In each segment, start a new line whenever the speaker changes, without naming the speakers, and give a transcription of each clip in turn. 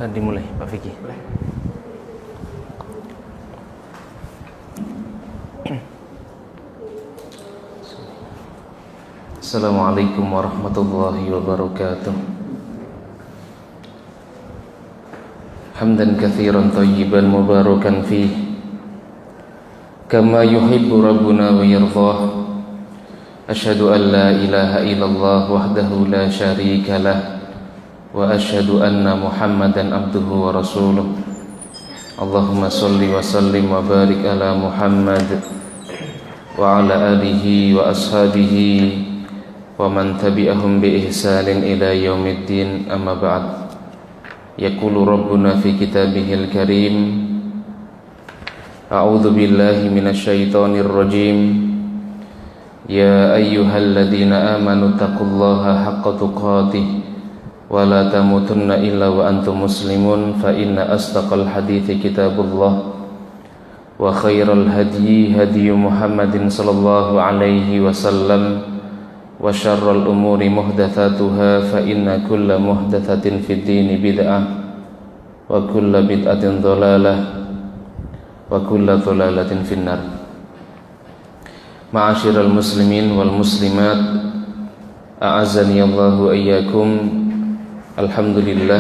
Dimulai Pak Fikih. Assalamualaikum warahmatullahi wabarakatuh. Hamdan katsiran thayyiban mubarakan fihi kama yuhibbu rabbuna wa yardah. Asyhadu an la ilaha illallah wahdahu la syarika lah wa asyhadu anna Muhammadan abduhu wa rasuluh. Allahumma salli wa sallim wa barik ala Muhammad wa ala alihi wa ashabihi wa man tabi'ahum bi ihsanin ila yaumiddin, amma ba'd. Yaqulu rabbuna fi kitabihil karim, a'udzu billahi minasyaitonir rajim. Ya ayyuhalladzina amanu taqullaha haqqa tuqatih wa la tamutunna illa wa antum muslimun, fa inna asdaqal hadithi kitabullah wa khairal hadyi hadyu Muhammadin sallallahu alaihi wasallam wa syarral umuri muhdatsatuha, fa inna kulla muhdatsatin fid dini bid'ah wa kulla bid'atin dhalalah wa kulla dhalalatin finnar. Ma'asyiral muslimin wal muslimat, a'azzani Allahu iyyakum. Alhamdulillah,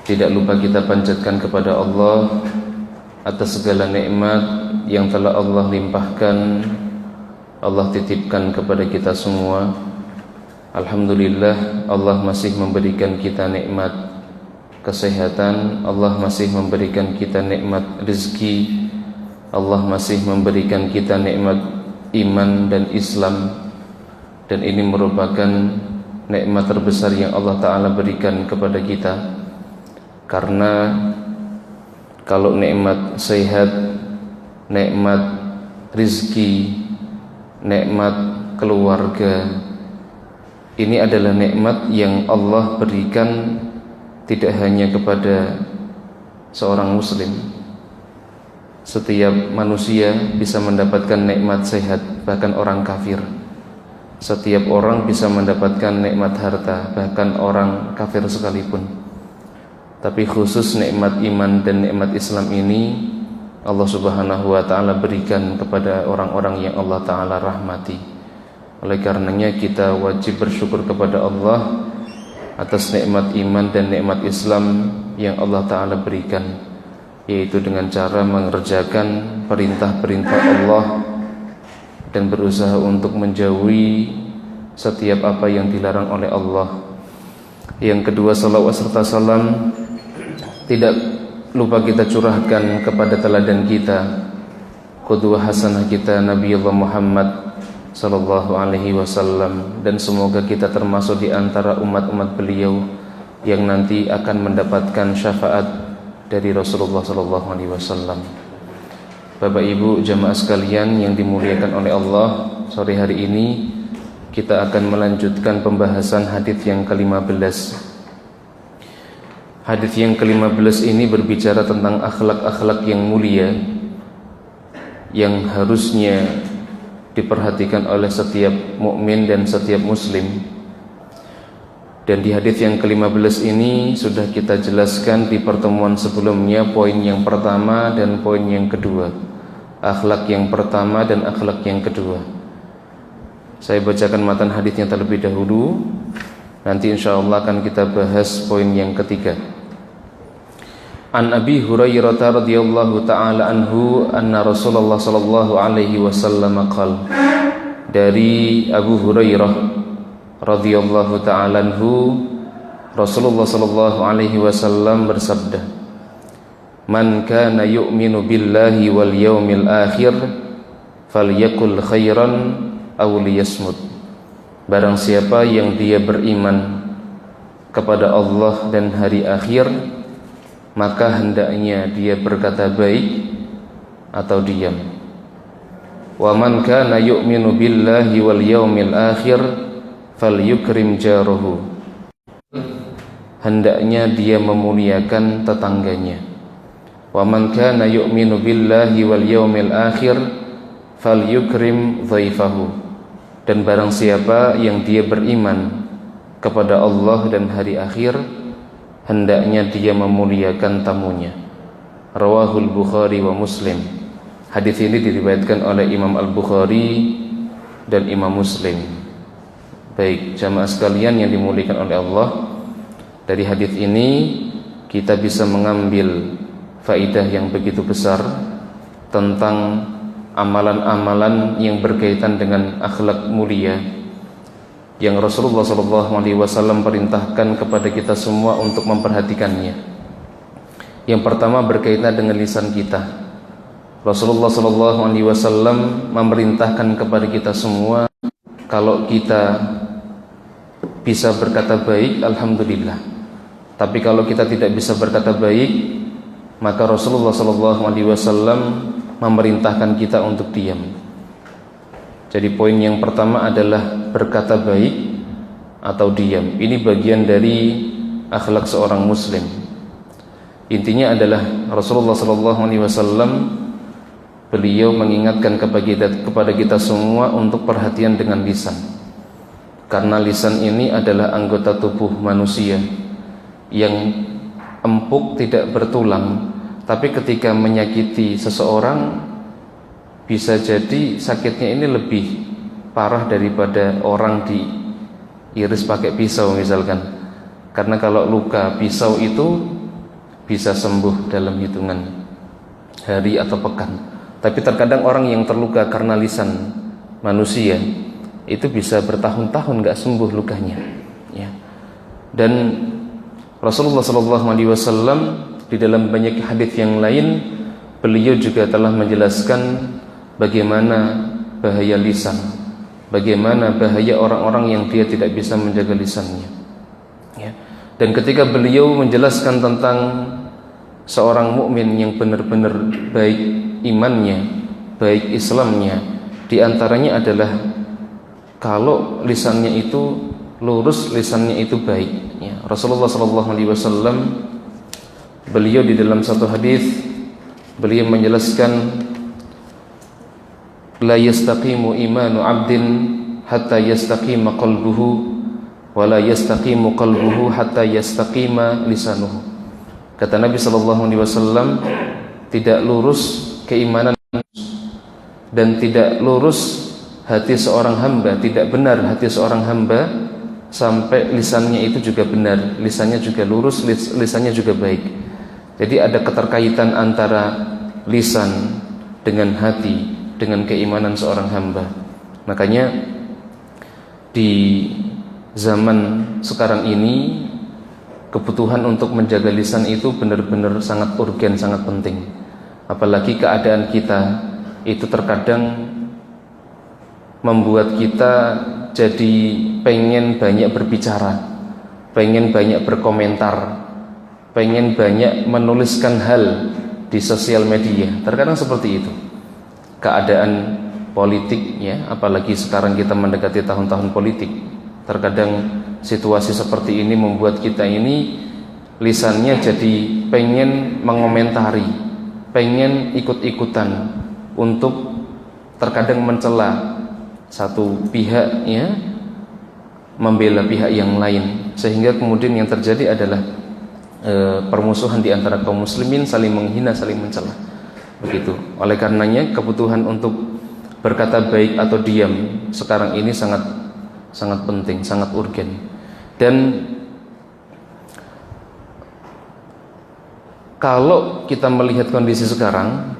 tidak lupa kita panjatkan kepada Allah atas segala nikmat yang telah Allah limpahkan, Allah titipkan kepada kita semua. Alhamdulillah, Allah masih memberikan kita nikmat kesehatan, Allah masih memberikan kita nikmat rezeki, Allah masih memberikan kita nikmat iman dan Islam. Dan ini merupakan nikmat terbesar yang Allah Ta'ala berikan kepada kita. Karena kalau nikmat sehat, nikmat rizki, nikmat keluarga, ini adalah nikmat yang Allah berikan tidak hanya kepada seorang muslim. Setiap manusia bisa mendapatkan nikmat sehat, bahkan orang kafir. Setiap orang bisa mendapatkan nikmat harta, bahkan orang kafir sekalipun. Tapi khusus nikmat iman dan nikmat Islam ini Allah Subhanahu wa ta'ala berikan kepada orang-orang yang Allah ta'ala rahmati. Oleh karenanya kita wajib bersyukur kepada Allah atas nikmat iman dan nikmat Islam yang Allah ta'ala berikan, yaitu dengan cara mengerjakan perintah-perintah Allah dan berusaha untuk menjauhi setiap apa yang dilarang oleh Allah. Yang kedua, salawat serta salam tidak lupa kita curahkan kepada teladan kita, qudwah hasanah kita, Nabi Allah Muhammad sallallahu alaihi wasallam. Dan semoga kita termasuk di antara umat-umat beliau yang nanti akan mendapatkan syafaat dari Rasulullah sallallahu alaihi wasallam. Bapak Ibu jamaah sekalian yang dimuliakan oleh Allah, sore hari ini kita akan melanjutkan pembahasan hadits yang ke-15. Hadits yang ke-15 ini berbicara tentang akhlak-akhlak yang mulia yang harusnya diperhatikan oleh setiap mukmin dan setiap muslim. Dan di hadits yang ke-15 ini sudah kita jelaskan di pertemuan sebelumnya poin yang pertama dan poin yang kedua. Akhlak yang pertama dan akhlak yang kedua. Saya bacakan matan haditsnya terlebih dahulu. Nanti insyaallah akan kita bahas poin yang ketiga. An Abi Hurairah radhiyallahu taala anhu anna Rasulullah sallallahu alaihi wasallam qala. Dari Abu Hurairah radhiyallahu taala anhu, Rasulullah sallallahu alaihi wasallam bersabda, "Man kana yu'minu billahi wal yawmil akhir falyakul khairan aw liyasmut." Barang siapa yang dia beriman kepada Allah dan hari akhir, maka hendaknya dia berkata baik atau diam. Wa man kana yu'minu billahi wal yawmil akhir falyukrim jarahu. Hendaknya dia memuliakan tetangganya. Wa man kana yu'minu billahi wal yawmil akhir falyukrim dhaifahu. Dan barang siapa yang dia beriman kepada Allah dan hari akhir, hendaknya dia memuliakan tamunya. Rawahul Bukhari wa Muslim. Hadis ini diriwayatkan oleh Imam Al-Bukhari dan Imam Muslim. Baik, jamaah sekalian yang dimuliakan oleh Allah, dari hadis ini kita bisa mengambil faidah yang begitu besar tentang amalan-amalan yang berkaitan dengan akhlak mulia yang Rasulullah SAW perintahkan kepada kita semua untuk memperhatikannya. Yang pertama berkaitan dengan lisan kita. Rasulullah SAW memerintahkan kepada kita semua, kalau kita bisa berkata baik, alhamdulillah. Tapi kalau kita tidak bisa berkata baik, maka Rasulullah SAW memerintahkan kita untuk diam. Jadi poin yang pertama adalah berkata baik atau diam. Ini bagian dari akhlak seorang muslim. Intinya adalah Rasulullah SAW beliau mengingatkan kepada kita semua untuk perhatian dengan lisan. Karena lisan ini adalah anggota tubuh manusia yang empuk, tidak bertulang. Tapi ketika menyakiti seseorang, bisa jadi sakitnya ini lebih parah daripada orang diiris pakai pisau misalkan. Karena kalau luka pisau itu bisa sembuh dalam hitungan hari atau pekan. Tapi terkadang orang yang terluka karena lisan manusia itu bisa bertahun-tahun gak sembuh lukanya, ya. Dan Rasulullah SAW di dalam banyak hadis yang lain, beliau juga telah menjelaskan bagaimana bahaya lisan, bagaimana bahaya orang-orang yang dia tidak bisa menjaga lisannya, ya. Dan ketika beliau menjelaskan tentang seorang mukmin yang benar-benar baik imannya, baik Islamnya, di antaranya adalah kalau lisannya itu lurus, lisannya itu baik, ya. Rasulullah SAW beliau di dalam satu hadis beliau menjelaskan, la yastaqimu imanu 'abdin hatta yastaqima qalbuhu wa la yastaqimu qalbuhu hatta yastaqima lisanuhu. Kata Nabi SAW, tidak lurus keimanan dan tidak lurus hati seorang hamba, tidak benar hati seorang hamba sampai lisannya itu juga benar, lisannya juga lurus, lisannya juga baik. Jadi ada keterkaitan antara lisan dengan hati, dengan keimanan seorang hamba. Makanya di zaman sekarang ini kebutuhan untuk menjaga lisan itu benar-benar sangat urgen, sangat penting. Apalagi keadaan kita itu terkadang membuat kita jadi pengen banyak berbicara, pengen banyak berkomentar, pengen banyak menuliskan hal di sosial media. Terkadang seperti itu keadaan politik, ya, apalagi sekarang kita mendekati tahun-tahun politik. Terkadang situasi seperti ini membuat kita ini lisannya jadi pengen mengomentari, pengen ikut-ikutan untuk terkadang mencela satu pihak, ya, membela pihak yang lain, sehingga kemudian yang terjadi adalah permusuhan di antara kaum muslimin, saling menghina, saling mencela. Begitu. Oleh karenanya kebutuhan untuk berkata baik atau diam sekarang ini sangat penting, sangat urgen. Dan kalau kita melihat kondisi sekarang,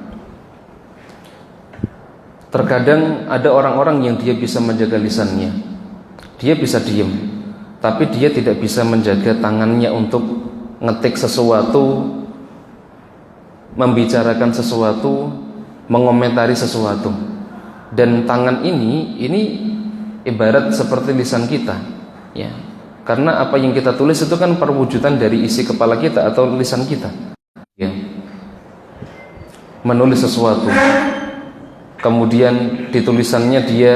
terkadang ada orang-orang yang dia bisa menjaga lisannya, dia bisa diam, tapi dia tidak bisa menjaga tangannya untuk ngetik sesuatu, membicarakan sesuatu, mengomentari sesuatu. Dan tangan ini ibarat seperti lisan kita, ya. Karena apa yang kita tulis itu kan perwujudan dari isi kepala kita atau lisan kita, ya. Menulis sesuatu, kemudian di tulisannya dia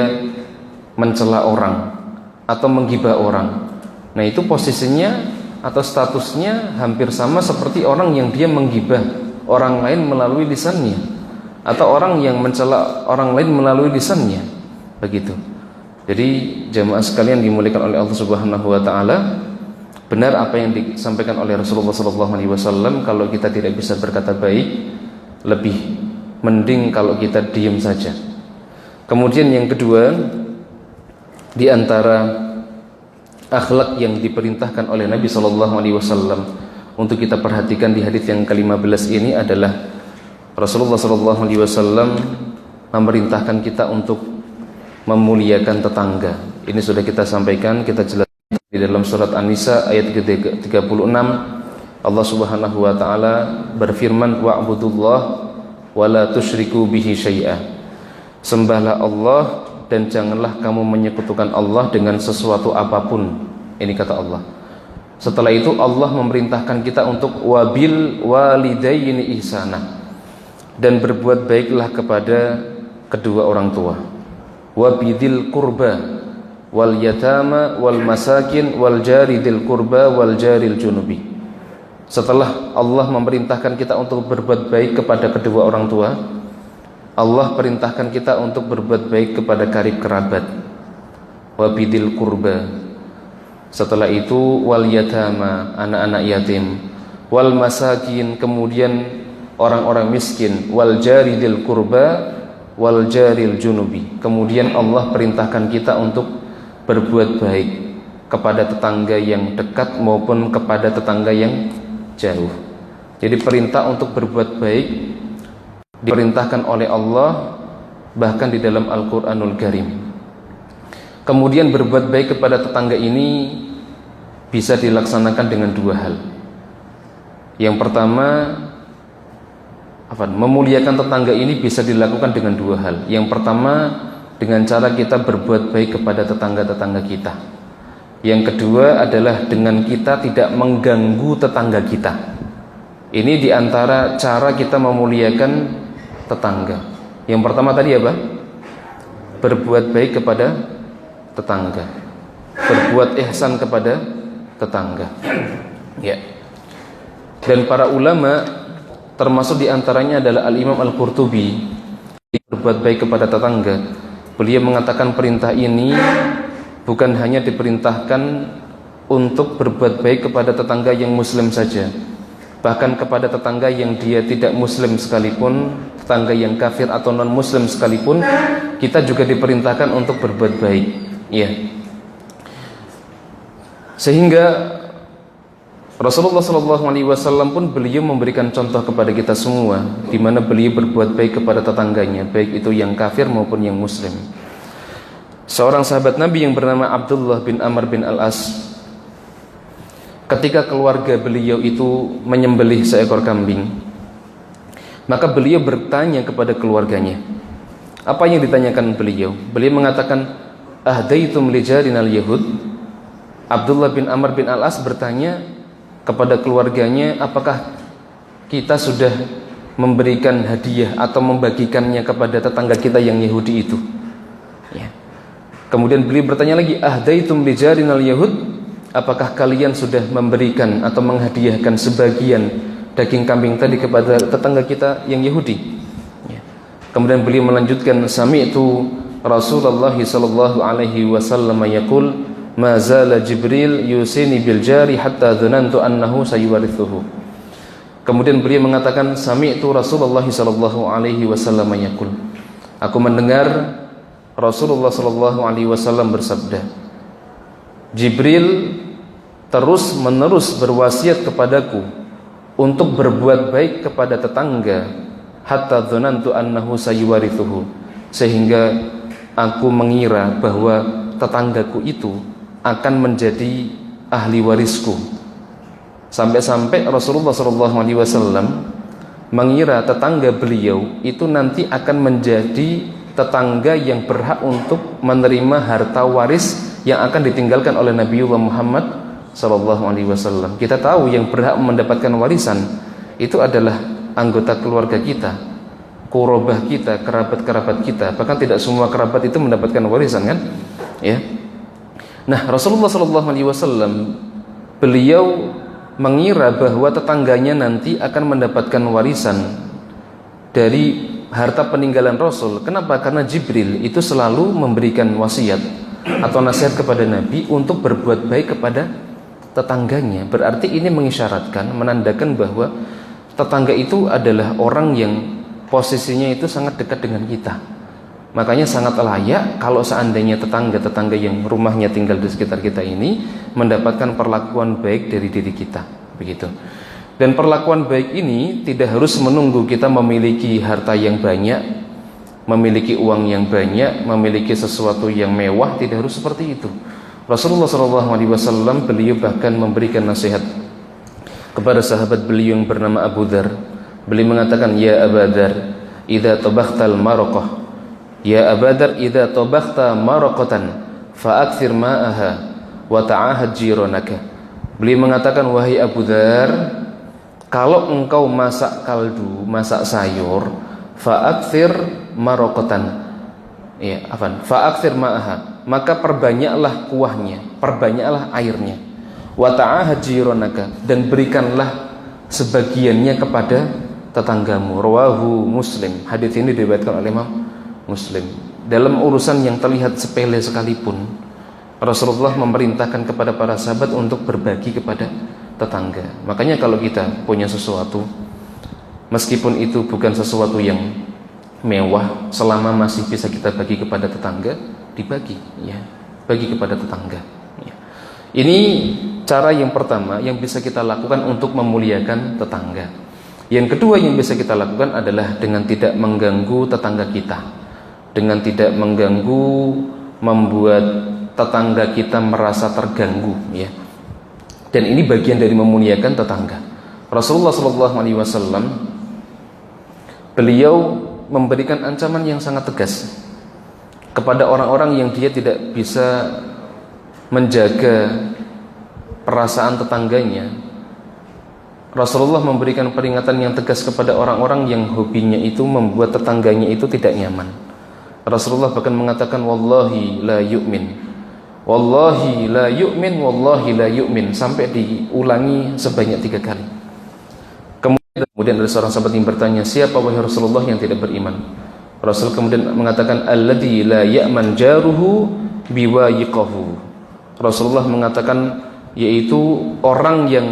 mencela orang atau menggibah orang. Nah, itu posisinya atau statusnya hampir sama seperti orang yang dia menggibah orang lain melalui lisannya, atau orang yang mencela orang lain melalui lisannya, begitu. Jadi jamaah sekalian dimuliakan oleh Allah Subhanahu wa taala, benar apa yang disampaikan oleh Rasulullah SAW, kalau kita tidak bisa berkata baik, lebih mending kalau kita diam saja. Kemudian yang kedua, di antara akhlak yang diperintahkan oleh Nabi SAW untuk kita perhatikan di hadis yang ke-15 ini adalah Rasulullah SAW memerintahkan kita untuk memuliakan tetangga. Ini sudah kita sampaikan, kita jelaskan di dalam surat An-Nisa ayat ke-36. Allah Subhanahu wa taala berfirman, wa'budullah wa la tusyriku bihi syai'a. Sembahlah Allah dan janganlah kamu menyekutukan Allah dengan sesuatu apapun. Ini kata Allah. Setelah itu Allah memerintahkan kita untuk wabil walidaini ihsana, dan berbuat baiklah kepada kedua orang tua. Wabidil kurba wal yatama wal masakin wal jari dil kurba wal jaril junubi. Setelah Allah memerintahkan kita untuk berbuat baik kepada kedua orang tua, Allah perintahkan kita untuk berbuat baik kepada karib kerabat. Wabidil kurba. Setelah itu wal yatama, anak-anak yatim, wal masakin, kemudian orang-orang miskin, wal jaridil kurba wal jaril junubi. Kemudian Allah perintahkan kita untuk berbuat baik kepada tetangga yang dekat maupun kepada tetangga yang jauh. Jadi perintah untuk berbuat baik diperintahkan oleh Allah bahkan di dalam Al-Qur'anul Karim. Kemudian berbuat baik kepada tetangga ini bisa dilaksanakan dengan dua hal. Yang pertama, memuliakan tetangga ini bisa dilakukan dengan dua hal. Yang pertama, dengan cara kita berbuat baik kepada tetangga-tetangga kita. Yang kedua adalah dengan kita tidak mengganggu tetangga kita. Ini diantara cara kita memuliakan tetangga. Yang pertama tadi apa? Berbuat baik kepada tetangga, berbuat ihsan kepada tetangga, ya. Dan para ulama, termasuk diantaranya adalah Al-Imam Al-Qurtubi, berbuat baik kepada tetangga. Beliau mengatakan perintah ini bukan hanya diperintahkan untuk berbuat baik kepada tetangga yang muslim saja, bahkan kepada tetangga yang dia tidak muslim sekalipun, tetangga yang kafir atau non muslim sekalipun, kita juga diperintahkan untuk berbuat baik, ya. Sehingga Rasulullah SAW pun beliau memberikan contoh kepada kita semua, di mana beliau berbuat baik kepada tetangganya, baik itu yang kafir maupun yang muslim. Seorang sahabat Nabi yang bernama Abdullah bin Amr bin Al-As, ketika keluarga beliau itu menyembelih seekor kambing, maka beliau bertanya kepada keluarganya. Apa yang ditanyakan beliau? Beliau mengatakan, ahdaitum li jarinal yahud. Abdullah bin Amr bin Al-As bertanya kepada keluarganya, apakah kita sudah memberikan hadiah atau membagikannya kepada tetangga kita yang Yahudi itu, ya. Kemudian beliau bertanya lagi, ahdaitum li jarinal yahud, apakah kalian sudah memberikan atau menghadiahkan sebagian daging kambing tadi kepada tetangga kita yang Yahudi, ya. Kemudian beliau melanjutkan, sami'tu Rasulullah sallallahu alaihi wasallam yaqul, ma zala Jibril yusini bil jari hatta dhanantu annahu sayuwarithuhu. Kemudian beliau mengatakan, sami'tu Rasulullah sallallahu alaihi wasallam yaqul, aku mendengar Rasulullah sallallahu alaihi wasallam bersabda, Jibril terus menerus berwasiat kepadaku untuk berbuat baik kepada tetangga, hatta dzanantu annahu sayuwarithuhu, sehingga aku mengira bahwa tetanggaku itu akan menjadi ahli warisku. Sampai-sampai Rasulullah SAW mengira tetangga beliau itu nanti akan menjadi tetangga yang berhak untuk menerima harta waris yang akan ditinggalkan oleh Nabiullah Muhammad SAW. Kita tahu yang berhak mendapatkan warisan itu adalah anggota keluarga kita, qurabah kita, kerabat-kerabat kita. Bahkan tidak semua kerabat itu mendapatkan warisan, kan? Ya. Nah, Rasulullah SAW beliau mengira bahwa tetangganya nanti akan mendapatkan warisan dari harta peninggalan Rasul. Kenapa? Karena Jibril itu selalu memberikan wasiat atau nasihat kepada Nabi untuk berbuat baik kepada tetangganya. Berarti ini mengisyaratkan, menandakan bahwa tetangga itu adalah orang yang posisinya itu sangat dekat dengan kita. Makanya sangat layak kalau seandainya tetangga-tetangga yang rumahnya tinggal di sekitar kita ini mendapatkan perlakuan baik dari diri kita, begitu. Dan perlakuan baik ini tidak harus menunggu kita memiliki harta yang banyak, memiliki uang yang banyak, memiliki sesuatu yang mewah. Tidak harus seperti itu. Rasulullah SAW beliau bahkan memberikan nasihat kepada sahabat beliau yang bernama Abu Dzar. Beliau mengatakan, ya Abu Dzar, idza tabakhtal maraqah, ya Abu Dzar, idza tabakhta maraqatan fa'akthir ma'aha wa ta'ahad jiranaka. Beliau mengatakan, wahai Abu Dzar, kalau engkau masak kaldu, masak sayur, fa'akthir maraqatan, ya, fa'akthir ma'aha, maka perbanyaklah kuahnya, perbanyaklah airnya. Wa ta'ahad jiranaka, dan berikanlah sebagiannya kepada tetanggamu. Rawahu Muslim. Hadis ini diriwayatkan oleh Imam Muslim. Dalam urusan yang terlihat sepele sekalipun, Rasulullah memerintahkan kepada para sahabat untuk berbagi kepada tetangga. Makanya kalau kita punya sesuatu, meskipun itu bukan sesuatu yang mewah, selama masih bisa kita bagi kepada tetangga, dibagi, ya, bagi kepada tetangga, ya. Ini cara yang pertama yang bisa kita lakukan untuk memuliakan tetangga. Yang kedua yang bisa kita lakukan adalah dengan tidak mengganggu tetangga kita, dengan tidak mengganggu, membuat tetangga kita merasa terganggu, ya. Dan ini bagian dari memuliakan tetangga. Rasulullah SAW beliau memberikan ancaman yang sangat tegas kepada orang-orang yang dia tidak bisa menjaga perasaan tetangganya. Rasulullah memberikan peringatan yang tegas kepada orang-orang yang hobinya itu membuat tetangganya itu tidak nyaman. Rasulullah bahkan mengatakan, wallahi la yu'min, wallahi la yu'min, wallahi la yu'min, sampai diulangi sebanyak 3 kali. Kemudian ada seorang sahabat yang bertanya, siapa wahai Rasulullah yang tidak beriman? Rasul kemudian mengatakan, alladzi la ya'man jaruhu biwayiqahu. Rasulullah mengatakan, yaitu orang yang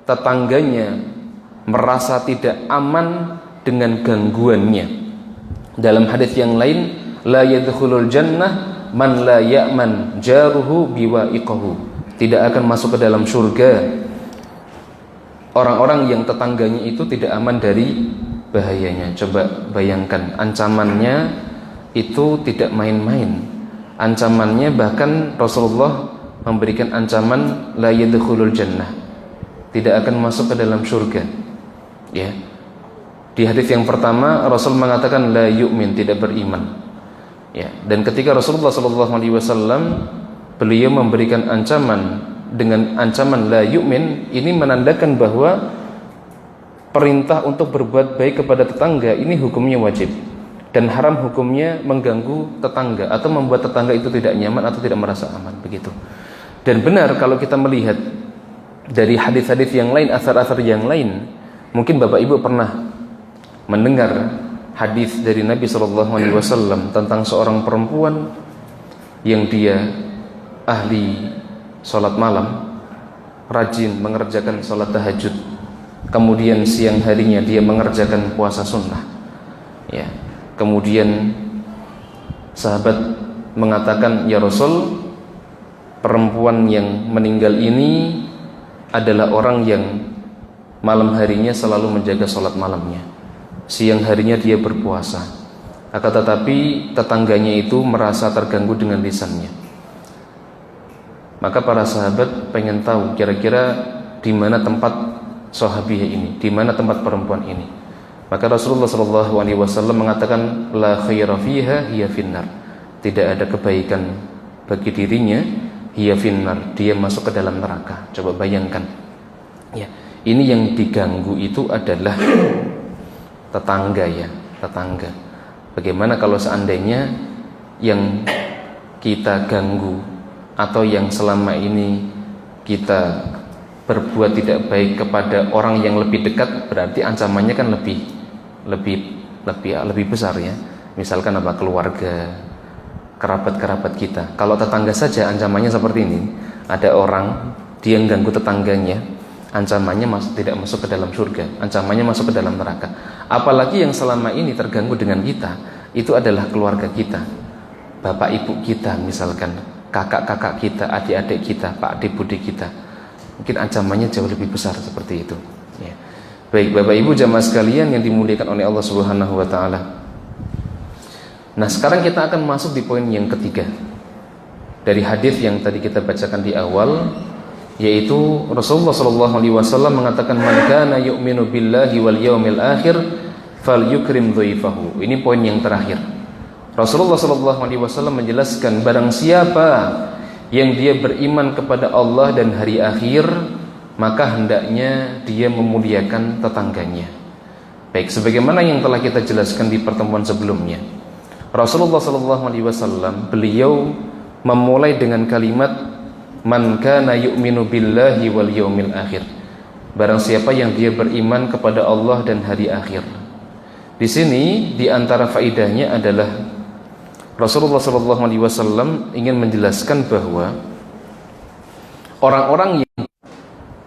tetangganya merasa tidak aman dengan gangguannya. Dalam hadis yang lain, la yadkhulul jannah man la ya'man jaruhu biwa'iqahu. Tidak akan masuk ke dalam surga orang-orang yang tetangganya itu tidak aman dari bahayanya. Coba bayangkan, ancamannya itu tidak main-main. Ancamannya bahkan Rasulullah memberikan ancaman la yadkhulul jannah, tidak akan masuk ke dalam surga, ya. Di hadis yang pertama Rasul mengatakan la yu'min, tidak beriman, ya. Dan ketika Rasulullah SAW beliau memberikan ancaman dengan ancaman la yu'min, ini menandakan bahwa perintah untuk berbuat baik kepada tetangga ini hukumnya wajib, dan haram hukumnya mengganggu tetangga atau membuat tetangga itu tidak nyaman atau tidak merasa aman, begitu. Dan benar kalau kita melihat dari hadis-hadis yang lain, asar-asar yang lain, mungkin Bapak Ibu pernah mendengar hadis dari Nabi SAW tentang seorang perempuan yang dia ahli sholat malam, rajin mengerjakan sholat tahajud, kemudian siang harinya dia mengerjakan puasa sunnah, ya. Kemudian sahabat mengatakan, ya Rasul, perempuan yang meninggal ini adalah orang yang malam harinya selalu menjaga sholat malamnya, siang harinya dia berpuasa, akan tetapi tetangganya itu merasa terganggu dengan lisannya. Maka para sahabat pengen tahu kira-kira di mana tempat sahabiah ini, di mana tempat perempuan ini. Maka Rasulullah SAW mengatakan, la khaira fiha hiya finnar, tidak ada kebaikan bagi dirinya, hiya finnar, dia masuk ke dalam neraka. Coba bayangkan ya, ini yang diganggu itu adalah tetangga ya, tetangga. Bagaimana kalau seandainya yang kita ganggu atau yang selama ini kita berbuat tidak baik kepada orang yang lebih dekat, berarti ancamannya kan lebih besar ya. Misalkan apa, keluarga, kerabat-kerabat kita. Kalau tetangga saja ancamannya seperti ini. Ada orang dia ganggu tetangganya, ancamannya tidak masuk ke dalam surga, ancamannya masuk ke dalam neraka. Apalagi yang selama ini terganggu dengan kita, itu adalah keluarga kita, bapak ibu kita misalkan, kakak-kakak kita, adik-adik kita, pak adik budi kita. Mungkin ancamannya jauh lebih besar seperti itu ya. Baik Bapak Ibu jamaah sekalian yang dimuliakan oleh Allah Subhanahu wa taala. Nah, sekarang kita akan masuk di poin yang ketiga dari hadis yang tadi kita bacakan di awal, yaitu Rasulullah SAW mengatakan, man kana yu'minu billahi wal yaumil akhir falyukrim dhaifahu. Ini poin yang terakhir. Rasulullah SAW menjelaskan, barang siapa yang dia beriman kepada Allah dan hari akhir, maka hendaknya dia memuliakan tetangganya. Baik, sebagaimana yang telah kita jelaskan di pertemuan sebelumnya, Rasulullah SAW beliau memulai dengan kalimat man kana yu'minu billahi wal yaumil akhir. Barang siapa yang dia beriman kepada Allah dan hari akhir. Di sini di antara faidahnya adalah Rasulullah SAW ingin menjelaskan bahwa orang-orang yang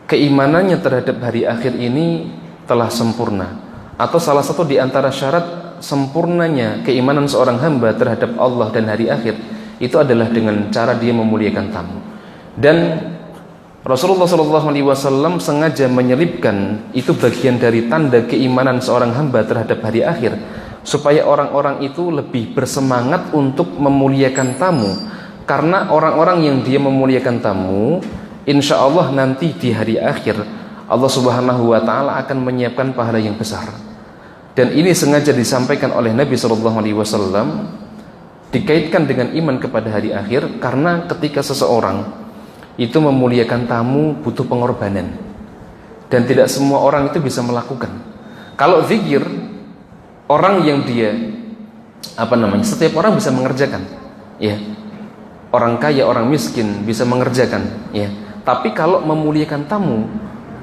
keimanannya terhadap hari akhir ini telah sempurna, atau salah satu di antara syarat sempurnanya keimanan seorang hamba terhadap Allah dan hari akhir itu adalah dengan cara dia memuliakan tamu. Dan Rasulullah SAW sengaja menyelipkan itu bagian dari tanda keimanan seorang hamba terhadap hari akhir, supaya orang-orang itu lebih bersemangat untuk memuliakan tamu. Karena orang-orang yang dia memuliakan tamu, insya Allah nanti di hari akhir Allah Subhanahu wa ta'ala akan menyiapkan pahala yang besar. Dan ini sengaja disampaikan oleh Nabi SAW, dikaitkan dengan iman kepada hari akhir, karena ketika seseorang itu memuliakan tamu butuh pengorbanan, dan tidak semua orang itu bisa melakukan. Kalau zikir, orang yang dia setiap orang bisa mengerjakan ya, orang kaya, orang miskin bisa mengerjakan ya. Tapi kalau memuliakan tamu,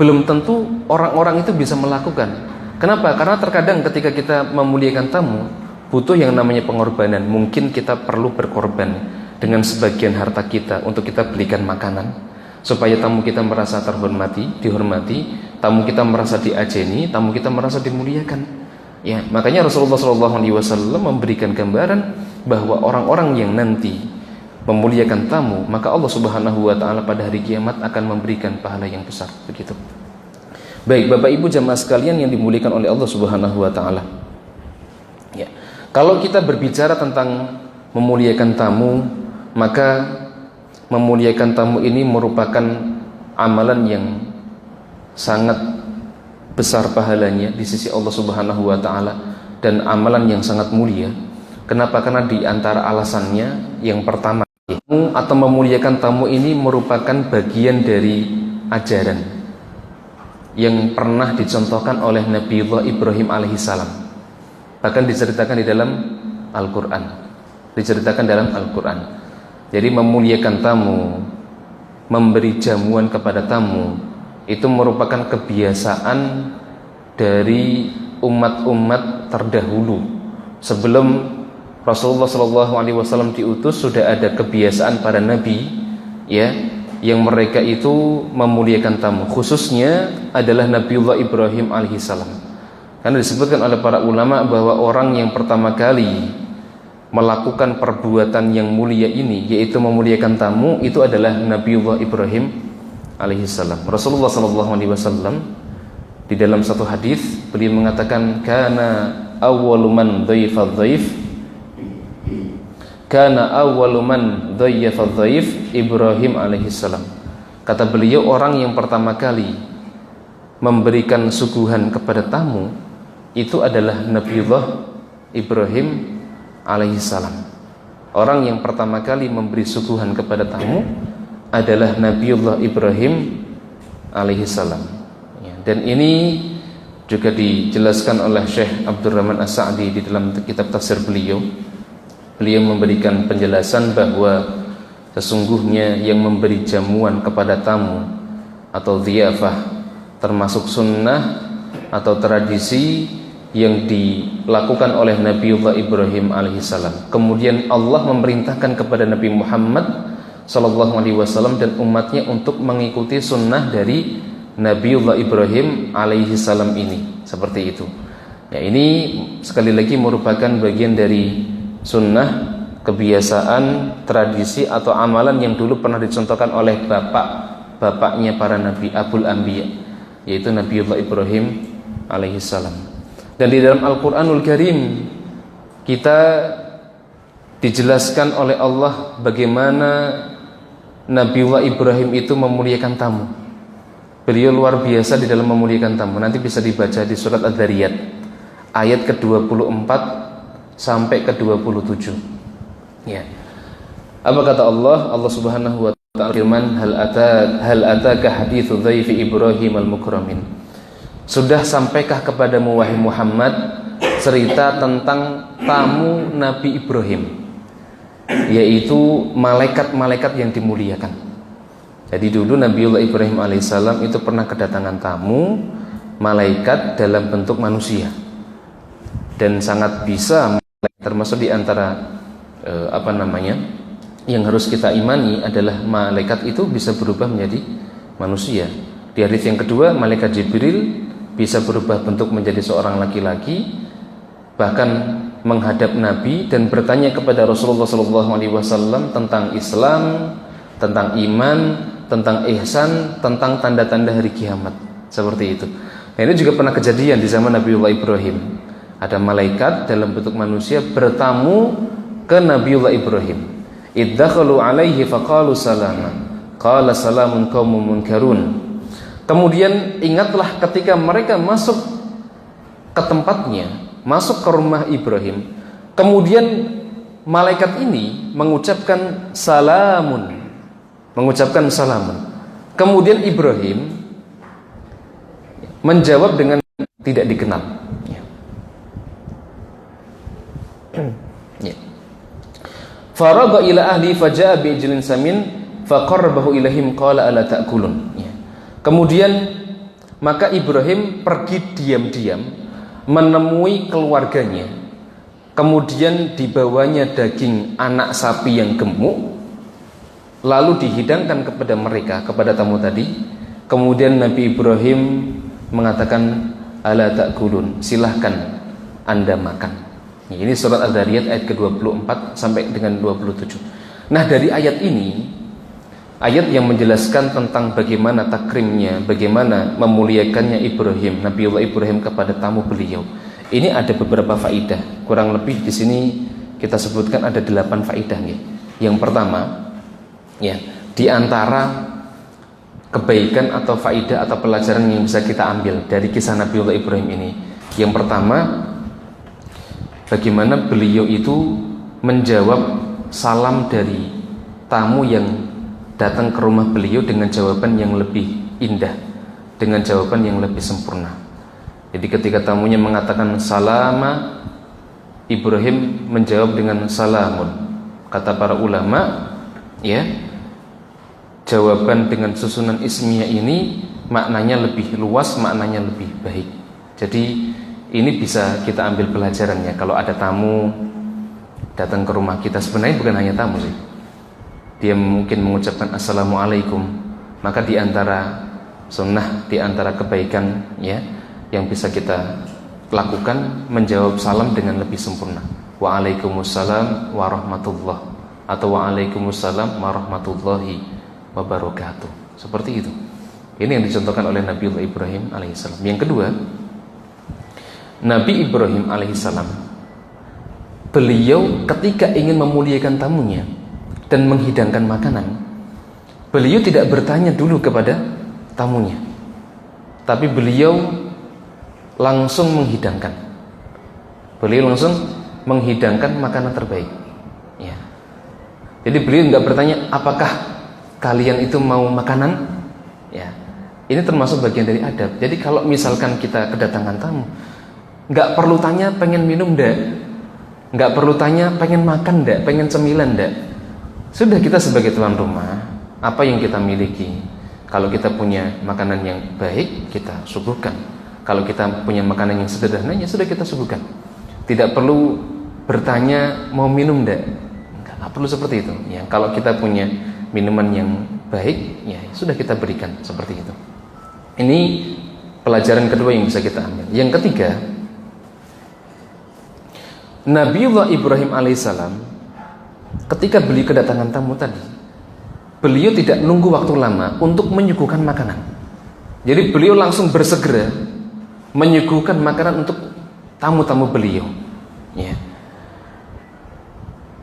belum tentu orang-orang itu bisa melakukan. Kenapa? Karena terkadang ketika kita memuliakan tamu butuh yang namanya pengorbanan. Mungkin kita perlu berkorban dengan sebagian harta kita untuk kita belikan makanan supaya tamu kita merasa dihormati, tamu kita merasa diajeni, tamu kita merasa dimuliakan. Ya, makanya Rasulullah SAW memberikan gambaran bahwa orang-orang yang nanti memuliakan tamu, maka Allah Subhanahu wa ta'ala pada hari kiamat akan memberikan pahala yang besar. Begitu. Baik Bapak Ibu jamaah sekalian yang dimuliakan oleh Allah Subhanahu wa ta'ala ya, kalau kita berbicara tentang memuliakan tamu, maka memuliakan tamu ini merupakan amalan yang sangat besar pahalanya di sisi Allah Subhanahu wa ta'ala, dan amalan yang sangat mulia. Kenapa? Karena di antara alasannya yang pertama, atau memuliakan tamu ini merupakan bagian dari ajaran yang pernah dicontohkan oleh Nabiullah Ibrahim alaihissalam. Bahkan diceritakan di dalam Al-Quran. Jadi memuliakan tamu, memberi jamuan kepada tamu, itu merupakan kebiasaan dari umat-umat terdahulu. Sebelum Rasulullah SAW diutus, sudah ada kebiasaan para nabi ya, yang mereka itu memuliakan tamu. Khususnya adalah Nabiullah Ibrahim alaihissalam. Karena disebutkan oleh para ulama bahwa orang yang pertama kali melakukan perbuatan yang mulia ini, yaitu memuliakan tamu, itu adalah Nabiullah Ibrahim alaihi salam. Rasulullah sallallahu alaihi wasallam di dalam satu hadis beliau mengatakan kana awwalu man dhaifa dhaif Ibrahim alaihi salam. Kata beliau, orang yang pertama kali memberikan suguhan kepada tamu itu adalah Nabiullah Ibrahim alaihi salam. Orang yang pertama kali memberi suguhan kepada tamu adalah Nabiullah Ibrahim alaihi salam. Dan ini juga dijelaskan oleh Syekh Abdurrahman As-Sa'di di dalam kitab tafsir beliau. Beliau memberikan penjelasan bahwa sesungguhnya yang memberi jamuan kepada tamu atau dhiyafah termasuk sunnah atau tradisi yang dilakukan oleh Nabiullah Ibrahim alaihissalam. Kemudian Allah memerintahkan kepada Nabi Muhammad sallallahu alaihi wasallam dan umatnya untuk mengikuti sunnah dari Nabiullah Ibrahim alaihissalam ini. Seperti itu. Ya, ini sekali lagi merupakan bagian dari sunnah, kebiasaan, tradisi atau amalan yang dulu pernah dicontohkan oleh bapaknya para nabi, Abul Anbiya, yaitu Nabiullah Ibrahim alaihissalam. Dan di dalam Al-Quranul Karim kita dijelaskan oleh Allah bagaimana Nabiullah Ibrahim itu memuliakan tamu. Beliau luar biasa di dalam memuliakan tamu. Nanti bisa dibaca di surat Ad-Dariyat ayat ke-24 sampai ke-27. Ya. Apa kata Allah? Allah Subhanahu wa taala firman, hal ataka haditsu dhaifi Ibrahim al-mukramin. Sudah sampaikah kepadamu wahai Muhammad cerita tentang tamu Nabi Ibrahim, yaitu malaikat-malaikat yang dimuliakan. Jadi dulu Nabiullah Ibrahim alaihissalam itu pernah kedatangan tamu malaikat dalam bentuk manusia, dan sangat bisa, termasuk di antara yang harus kita imani adalah malaikat itu bisa berubah menjadi manusia. Di hadits yang kedua, malaikat Jibril bisa berubah bentuk menjadi seorang laki-laki, bahkan menghadap Nabi dan bertanya kepada Rasulullah SAW tentang Islam, tentang iman, tentang ihsan, tentang tanda-tanda hari kiamat. Seperti itu. Nah, ini juga pernah kejadian di zaman Nabiullah Ibrahim. Ada malaikat dalam bentuk manusia bertamu ke Nabiullah Ibrahim. Iddakhalu alaihi faqalu salama. Qala salamun qaumun munkarun. Kemudian ingatlah ketika mereka masuk ke tempatnya, masuk ke rumah Ibrahim. Kemudian malaikat ini mengucapkan salamun. Kemudian Ibrahim menjawab dengan tidak dikenal. Faragha ila ahli faja'a bi'ijlin samin faqarrabahu ilaihim qala ala ta'kulun. Kemudian maka Ibrahim pergi diam-diam menemui keluarganya. Kemudian dibawanya daging anak sapi yang gemuk, lalu dihidangkan kepada mereka, kepada tamu tadi. Kemudian Nabi Ibrahim mengatakan ala ta'kulun, silahkan Anda makan. Ini surat Ad-Dariyat ayat ke-24 sampai dengan 27. Nah, dari ayat ini, ayat yang menjelaskan tentang bagaimana takrimnya, bagaimana memuliakannya Ibrahim, Nabiullah Ibrahim kepada tamu beliau. Ini ada beberapa faidah. Kurang lebih di sini kita sebutkan ada 8 faidah nih. Yang pertama, ya, di antara kebaikan atau faidah atau pelajaran yang bisa kita ambil dari kisah Nabiullah Ibrahim ini, yang pertama, bagaimana beliau itu menjawab salam dari tamu yang datang ke rumah beliau dengan jawaban yang lebih indah, dengan jawaban yang lebih sempurna. Jadi ketika tamunya mengatakan salama, Ibrahim menjawab dengan salamun. Kata para ulama, ya, jawaban dengan susunan ismiyah ini maknanya lebih luas, maknanya lebih baik. Jadi ini bisa kita ambil pelajarannya. Kalau ada tamu datang ke rumah kita, sebenarnya bukan hanya tamu sih, dia mungkin mengucapkan assalamualaikum, maka di antara sunnah, di antara kebaikan, ya, yang bisa kita lakukan menjawab salam dengan lebih sempurna. Waalaikumsalam warahmatullah atau waalaikumsalam warahmatullahi wabarakatuh. Seperti itu. Ini yang dicontohkan oleh Nabiullah Ibrahim alaihissalam. Yang kedua, Nabi Ibrahim alaihissalam, beliau ketika ingin memuliakan tamunya dan menghidangkan makanan, beliau tidak bertanya dulu kepada tamunya, tapi beliau langsung menghidangkan. Beliau langsung menghidangkan makanan terbaik. Ya. Jadi beliau nggak bertanya, apakah kalian itu mau makanan? Ya. Ini termasuk bagian dari adab. Jadi kalau misalkan kita kedatangan tamu, nggak perlu tanya pengen minum ndak, nggak perlu tanya pengen makan ndak, pengen cemilan ndak. Sudah, kita sebagai tuan rumah, apa yang kita miliki, kalau kita punya makanan yang baik, kita suguhkan. Kalau kita punya makanan yang sederhana, ya sudah kita suguhkan. Tidak perlu bertanya mau minum ndak, nggak perlu seperti itu. Ya, kalau kita punya minuman yang baik, ya sudah kita berikan seperti itu. Ini pelajaran kedua yang bisa kita ambil. Yang ketiga, Nabiullah Ibrahim alaihissalam ketika beliau kedatangan tamu tadi, beliau tidak nunggu waktu lama untuk menyuguhkan makanan. Jadi beliau langsung bersegera menyuguhkan makanan untuk tamu-tamu beliau. Ya.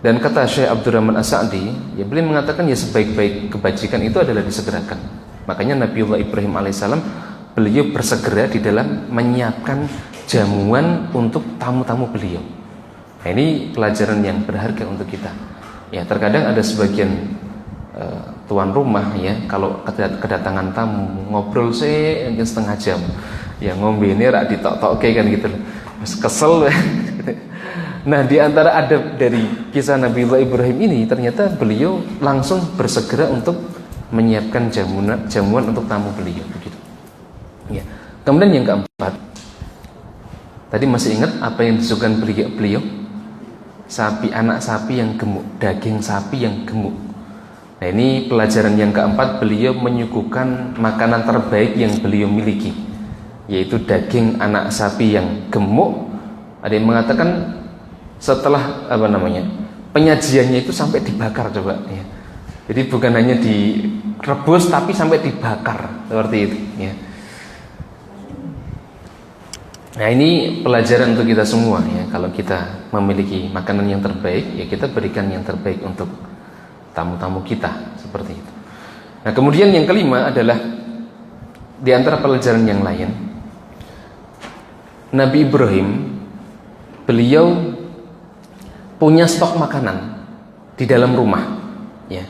Dan kata Syekh Abdurrahman As-Sa'di, ya, beliau mengatakan ya sebaik-baik kebajikan itu adalah disegerakan. Makanya Nabiullah Ibrahim alaihissalam, beliau bersegera di dalam menyiapkan jamuan untuk tamu-tamu beliau. Nah, ini pelajaran yang berharga untuk kita. Ya, terkadang ada sebagian tuan rumah, ya, kalau kedatangan tamu ngobrol setengah jam, ya ngombe ini rak ditok-tokke kan gitu, kesel. Nah, di antara adab dari kisah Nabiullah Ibrahim ini, ternyata beliau langsung bersegera untuk menyiapkan jamuan untuk tamu beliau, begitu. Ya. Kemudian yang keempat, tadi masih ingat apa yang disuguhkan beliau? Sapi, anak sapi yang gemuk, daging sapi yang gemuk. Nah, ini pelajaran yang keempat, beliau menyuguhkan makanan terbaik yang beliau miliki, yaitu daging anak sapi yang gemuk. Ada yang mengatakan setelah penyajiannya itu sampai dibakar, coba ya. Jadi bukan hanya direbus tapi sampai dibakar, seperti itu ya. Nah, ini pelajaran untuk kita semua ya. Kalau kita memiliki makanan yang terbaik, ya kita berikan yang terbaik untuk tamu-tamu kita, seperti itu. Nah, kemudian yang kelima adalah di antara pelajaran yang lain, Nabi Ibrahim, beliau punya stok makanan di dalam rumah ya.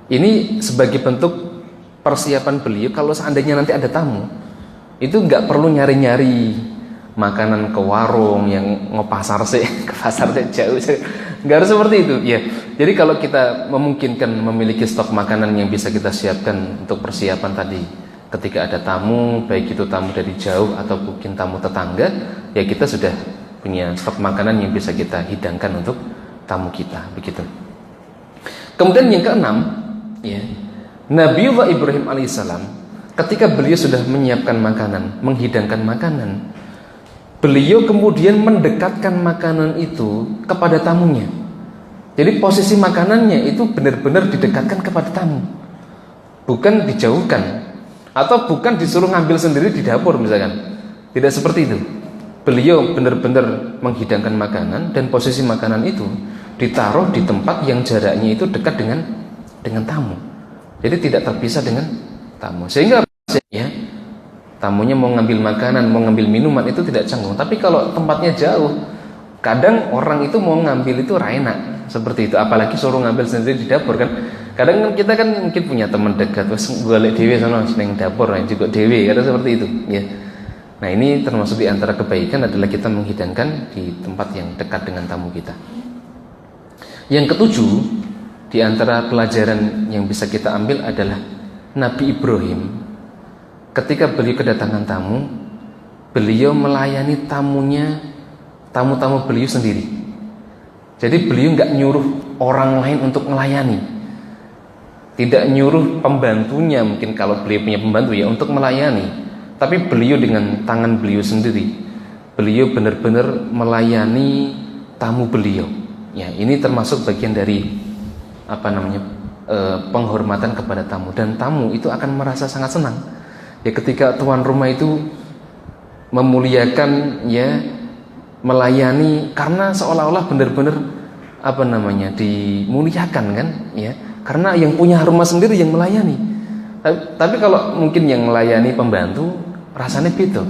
Ini sebagai bentuk persiapan beliau kalau seandainya nanti ada tamu, itu nggak perlu nyari-nyari makanan ke warung yang ngopasar sih, ke pasar jauh, nggak harus seperti itu ya. Jadi kalau kita memungkinkan memiliki stok makanan yang bisa kita siapkan untuk persiapan tadi, ketika ada tamu, baik itu tamu dari jauh atau mungkin tamu tetangga, ya kita sudah punya stok makanan yang bisa kita hidangkan untuk tamu kita, begitu. Kemudian yang keenam, ya, Nabiullah Ibrahim alaihissalam, ketika beliau sudah menyiapkan makanan, menghidangkan makanan, beliau kemudian mendekatkan makanan itu kepada tamunya. Jadi posisi makanannya itu benar-benar didekatkan kepada tamu, bukan dijauhkan, atau bukan disuruh ngambil sendiri di dapur misalkan. Tidak seperti itu. Beliau benar-benar menghidangkan makanan dan posisi makanan itu ditaruh di tempat yang jaraknya itu dekat dengan tamu. Jadi tidak terpisah dengan tamu. Sehingga ya, tamunya mau ngambil makanan, mau ngambil minuman itu tidak canggung. Tapi kalau tempatnya jauh, kadang orang itu mau ngambil itu enak, seperti itu. Apalagi suruh ngambil sendiri di dapur kan. Kadang kan kita kan mungkin punya teman dekat, wes golek dhewe sono ning dapur juga dhewe, ada seperti itu, ya. Nah, ini termasuk di antara kebaikan adalah kita menghidangkan di tempat yang dekat dengan tamu kita. Yang ketujuh, di antara pelajaran yang bisa kita ambil adalah Nabi Ibrahim ketika beliau kedatangan tamu, beliau melayani tamu-tamu beliau sendiri. Jadi beliau nggak nyuruh orang lain untuk melayani, tidak nyuruh pembantunya, mungkin kalau beliau punya pembantu ya, untuk melayani. Tapi beliau dengan tangan beliau sendiri, beliau benar-benar melayani tamu beliau. Ya, ini termasuk bagian dari penghormatan kepada tamu, dan tamu itu akan merasa sangat senang ya ketika tuan rumah itu memuliakan ya, melayani, karena seolah-olah benar-benar dimuliakan kan ya, karena yang punya rumah sendiri yang melayani. Tapi kalau mungkin yang melayani pembantu rasanya beda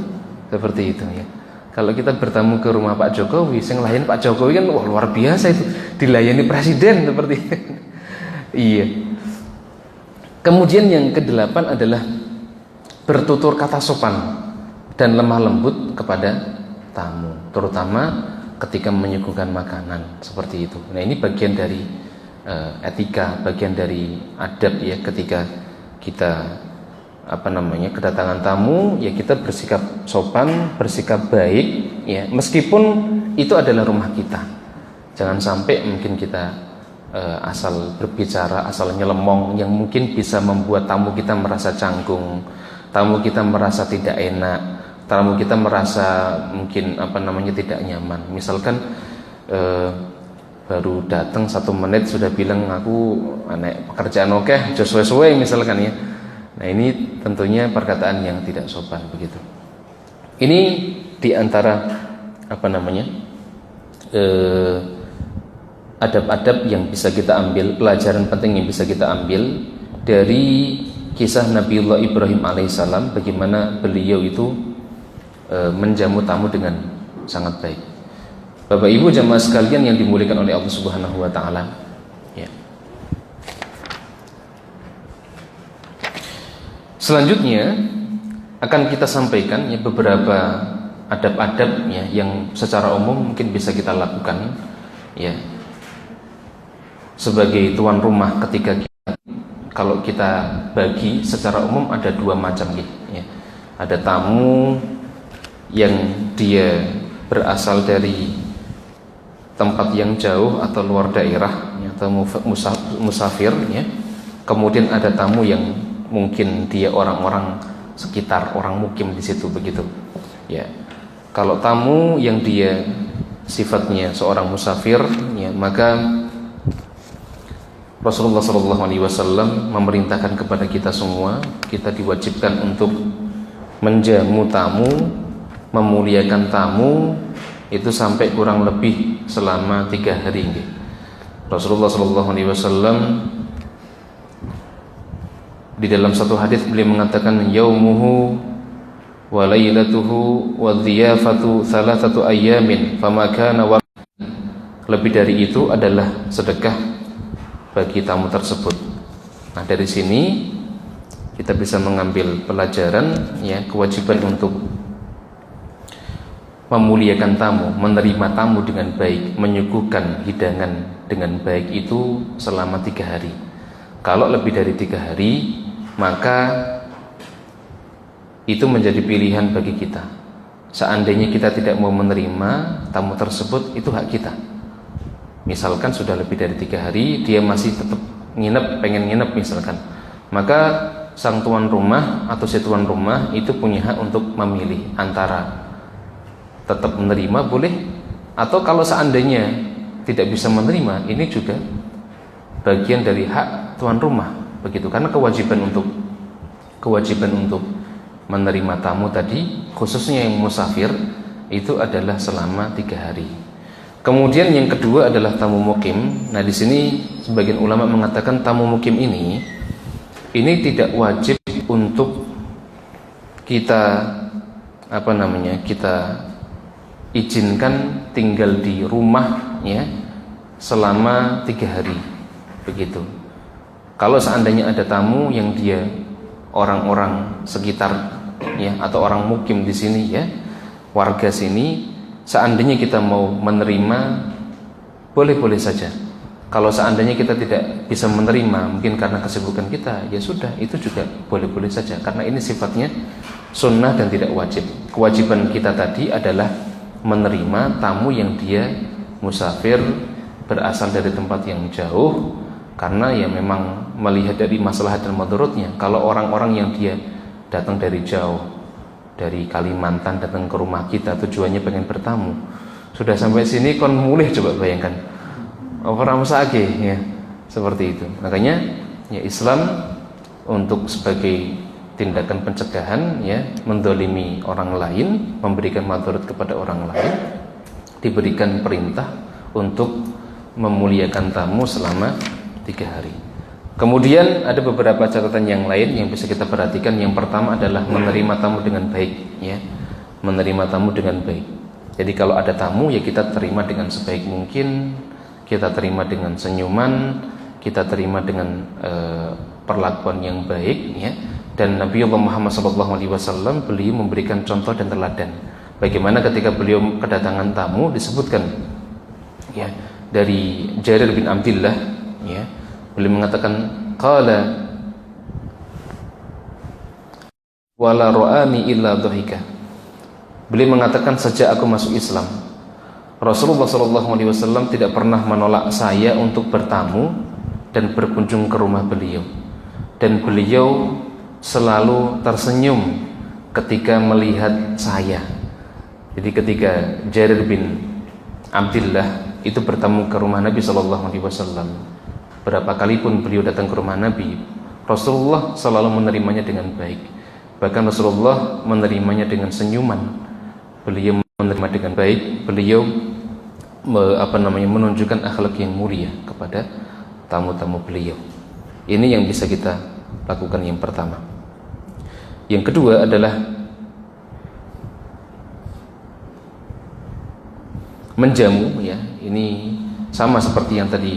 seperti itu ya. Kalau kita bertamu ke rumah Pak Jokowi, yang melayani Pak Jokowi kan wah, luar biasa itu, dilayani presiden seperti itu. Iya. Kemudian yang kedelapan adalah bertutur kata sopan dan lemah lembut kepada tamu, terutama ketika menyuguhkan makanan seperti itu. Nah, ini bagian dari etika, bagian dari adab ya, ketika kita kedatangan tamu ya, kita bersikap sopan, bersikap baik ya, meskipun itu adalah rumah kita. Jangan sampai mungkin kita asal berbicara, asal nyelemong yang mungkin bisa membuat tamu kita merasa canggung, tamu kita merasa tidak enak, tamu kita merasa mungkin tidak nyaman. Misalkan baru datang 1 menit sudah bilang aku anek pekerjaan oke, jos suwe-suwe misalkan ya. Nah, ini tentunya perkataan yang tidak sopan begitu. Ini diantara adab-adab yang bisa kita ambil, pelajaran penting yang bisa kita ambil dari kisah Nabiullah Ibrahim alaihissalam, bagaimana beliau itu menjamu tamu dengan sangat baik. Bapak Ibu jamaah sekalian yang dimuliakan oleh Allah Subhanahu wa taala ya. Selanjutnya akan kita sampaikan ya beberapa adab-adab ya yang secara umum mungkin bisa kita lakukan ya sebagai tuan rumah. Ketika kalau kita bagi secara umum ada 2 macam ya. Ada tamu yang dia berasal dari tempat yang jauh atau luar daerah ya, atau musafir ya. Kemudian ada tamu yang mungkin dia orang-orang sekitar, orang mukim di situ begitu ya. Kalau tamu yang dia sifatnya seorang musafir ya, maka Rasulullah SAW memerintahkan kepada kita semua, kita diwajibkan untuk menjamu tamu, memuliakan tamu itu sampai kurang lebih selama 3 hari. Rasulullah SAW di dalam satu hadis beliau mengatakan yaumuhu wa lailatuhu wa dhiyafatu 3 ayyamin fama kana wa, lebih dari itu adalah sedekah bagi tamu tersebut. Nah, dari sini kita bisa mengambil pelajaran ya, kewajiban untuk memuliakan tamu, menerima tamu dengan baik, menyuguhkan hidangan dengan baik itu selama 3 hari. Kalau lebih dari 3 hari, maka itu menjadi pilihan bagi kita. Seandainya kita tidak mau menerima tamu tersebut, itu hak kita. Misalkan sudah lebih dari 3 hari, dia masih tetap nginep, pengen nginep misalkan, maka sang tuan rumah atau si tuan rumah itu punya hak untuk memilih antara tetap menerima boleh, atau kalau seandainya tidak bisa menerima, ini juga bagian dari hak tuan rumah begitu, karena kewajiban untuk menerima tamu tadi, khususnya yang musafir, itu adalah selama 3 hari. Kemudian yang kedua adalah tamu mukim. Nah, di sini sebagian ulama mengatakan tamu mukim ini tidak wajib untuk kita kita izinkan tinggal di rumah ya selama 3 hari begitu. Kalau seandainya ada tamu yang dia orang-orang sekitar ya, atau orang mukim di sini ya, warga sini, seandainya kita mau menerima, boleh-boleh saja. Kalau seandainya kita tidak bisa menerima, mungkin karena kesibukan kita, ya sudah, itu juga boleh-boleh saja, karena ini sifatnya sunnah dan tidak wajib. Kewajiban kita tadi adalah menerima tamu yang dia musafir, berasal dari tempat yang jauh, karena ya memang melihat dari maslahat dan madharatnya. Kalau orang-orang yang dia datang dari jauh, dari Kalimantan datang ke rumah kita, tujuannya pengen bertamu, sudah sampai sini kon mulih, coba bayangkan orang sakit ya, seperti itu. Makanya Ya, Islam untuk sebagai tindakan pencegahan, ya, mendolimi orang lain, memberikan madarat kepada orang lain, diberikan perintah untuk memuliakan tamu selama 3 hari. Kemudian ada beberapa catatan yang lain yang bisa kita perhatikan. Yang pertama adalah menerima tamu dengan baik, ya, menerima tamu dengan baik. Jadi kalau ada tamu, ya kita terima dengan sebaik mungkin, kita terima dengan senyuman, kita terima dengan perlakuan yang baik, ya. Dan Nabi Muhammad SAW beliau memberikan contoh dan teladan. Bagaimana ketika beliau kedatangan tamu, disebutkan, ya, dari Jarir bin Abdillah, ya, beliau mengatakan, qala wala ra'ani illa dhahika. Beliau mengatakan, sejak aku masuk Islam, Rasulullah SAW tidak pernah menolak saya untuk bertamu dan berkunjung ke rumah beliau, dan beliau selalu tersenyum ketika melihat saya. Jadi ketika Jarir bin Abdillah itu bertamu ke rumah Nabi SAW, berapa kali pun beliau datang ke rumah Nabi, Rasulullah selalu menerimanya dengan baik. Bahkan Rasulullah menerimanya dengan senyuman. Beliau menerima dengan baik. Beliau menunjukkan akhlak yang mulia kepada tamu-tamu beliau. Ini yang bisa kita lakukan yang pertama. Yang kedua adalah menjamu, ya. Ini sama seperti yang tadi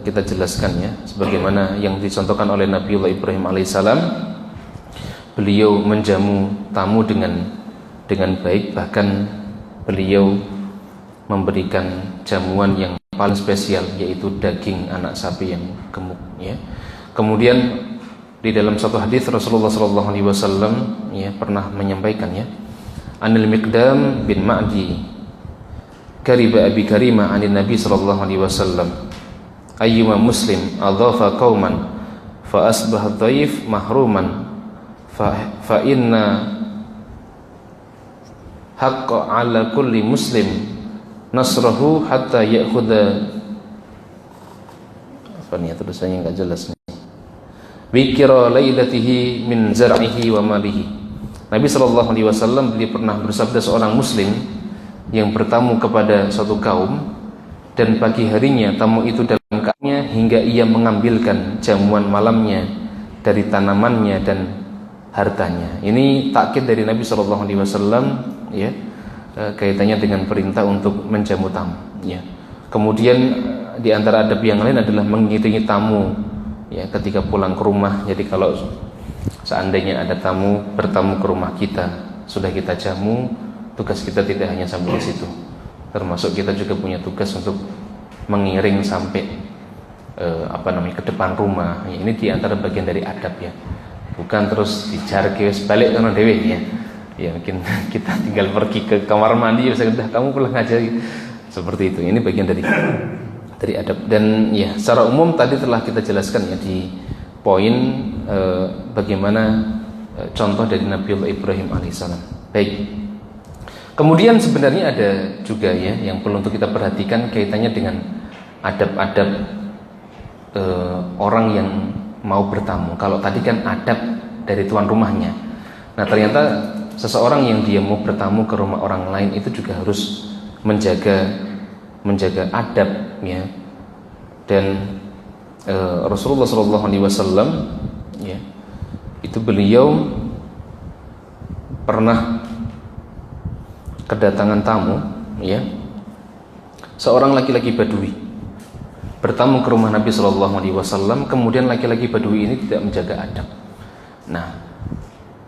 kita jelaskan, ya, sebagaimana yang dicontohkan oleh Nabiullah Ibrahim alaihissalam. Beliau menjamu tamu dengan baik, bahkan beliau memberikan jamuan yang paling spesial, yaitu daging anak sapi yang gemuk, ya. Kemudian di dalam satu hadis Rasulullah SAW, ya, pernah menyampaikan, ya, Anil Miqdam bin Ma'di Kariba Abi Karima anin Nabi SAW, ayyuma muslim adhafa qauman fa asbah dhaif mahruman fa inna haqqa ala kulli muslim nasrahu hatta ya'khudha. Apa nih tulisannya enggak jelas nih. Bikira lailatihi min zar'ihi wa malihi. Nabi SAW beliau pernah bersabda, seorang muslim yang bertamu kepada suatu kaum dan pagi harinya tamu itu dalam kaumnya hingga ia mengambilkan jamuan malamnya dari tanamannya dan hartanya. Ini takkid dari Nabi SAW, ya, kaitannya dengan perintah untuk menjamu tamu, ya. Kemudian di antara adab yang lain adalah mengiringi tamu, ya, ketika pulang ke rumah. Jadi kalau seandainya ada tamu bertamu ke rumah kita, sudah kita jamu, tugas kita tidak hanya sampai di situ, termasuk kita juga punya tugas untuk mengiring sampai ke depan rumah, ya. Ini di antara bagian dari adab, ya, bukan terus dijarke balik ke dewe, ya. Ya, mungkin kita tinggal pergi ke kamar mandi, bisa udah kamu pulang aja, seperti itu. Ini bagian dari adab. Dan, ya, secara umum tadi telah kita jelaskan, ya, di poin bagaimana contoh dari Nabiullah Ibrahim alaihissalam. Baik. Kemudian sebenarnya ada juga, ya, yang perlu untuk kita perhatikan kaitannya dengan adab-adab orang yang mau bertamu. Kalau tadi kan adab dari tuan rumahnya. Nah, ternyata seseorang yang dia mau bertamu ke rumah orang lain itu juga harus menjaga adab, ya. Dan Rasulullah SAW, ya, itu beliau pernah kedatangan tamu, ya, seorang laki-laki Badui bertamu ke rumah Nabi SAW. Kemudian laki-laki Badui ini tidak menjaga adab. Nah,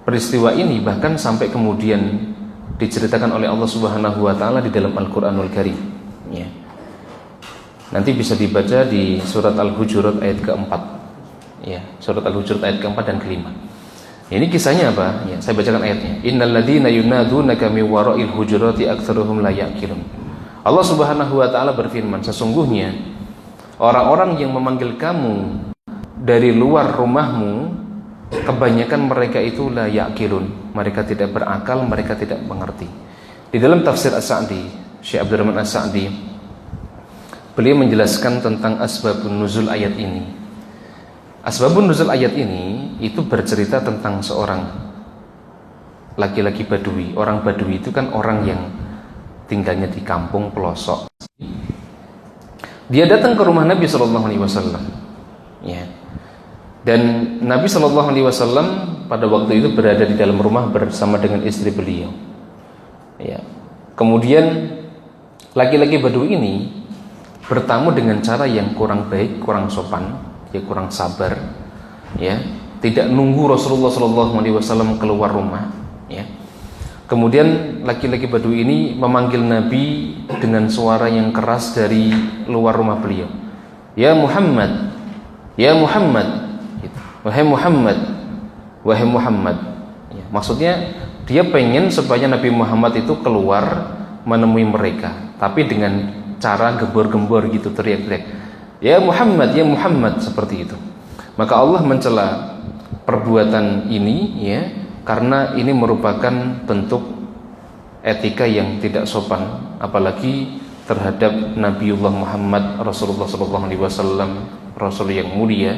peristiwa ini bahkan sampai kemudian diceritakan oleh Allah Subhanahu wa taala di dalam Al-Qur'anul Karim, ya. Nanti bisa dibaca di surat Al-Hujurat ayat keempat, ya, surat Al-Hujurat ayat keempat dan kelima. Ini kisahnya apa? Ya, saya bacakan ayatnya. Innal ladzina yunadunaka min wara'il hujurati aktsaruhum la ya'qilun. Allah Subhanahu wa taala berfirman, sesungguhnya orang-orang yang memanggil kamu dari luar rumahmu, kebanyakan mereka itu la ya'qilun, mereka tidak berakal, mereka tidak mengerti. Di dalam tafsir As-Sa'di, Syekh Abdurrahman As-Sa'di, beliau menjelaskan tentang asbabun nuzul ayat ini. Asbabun nuzul ayat ini itu bercerita tentang seorang laki-laki Badui. Orang Badui itu kan orang yang tinggalnya di kampung pelosok. Dia datang ke rumah Nabi Shallallahu Alaihi Wasallam, ya. Dan Nabi Shallallahu Alaihi Wasallam pada waktu itu berada di dalam rumah bersama dengan istri beliau, ya. Kemudian laki-laki Badui ini bertamu dengan cara yang kurang baik, kurang sopan, ya, kurang sabar, ya. Tidak nunggu Rasulullah Shallallahu Alaihi Wasallam keluar rumah, ya. Kemudian laki-laki Badui ini memanggil Nabi dengan suara yang keras dari luar rumah beliau. Ya Muhammad, ya Muhammad, gitu. Wahai Muhammad, wahai Muhammad. Ya, maksudnya dia pengen supaya Nabi Muhammad itu keluar menemui mereka, tapi dengan cara gembor-gembor gitu, teriak-teriak. Ya Muhammad, seperti itu. Maka Allah mencela perbuatan ini, ya, karena ini merupakan bentuk etika yang tidak sopan, apalagi terhadap Nabiullah Muhammad Rasulullah Sallallahu Alaihi Wasallam, Rasul yang mulia.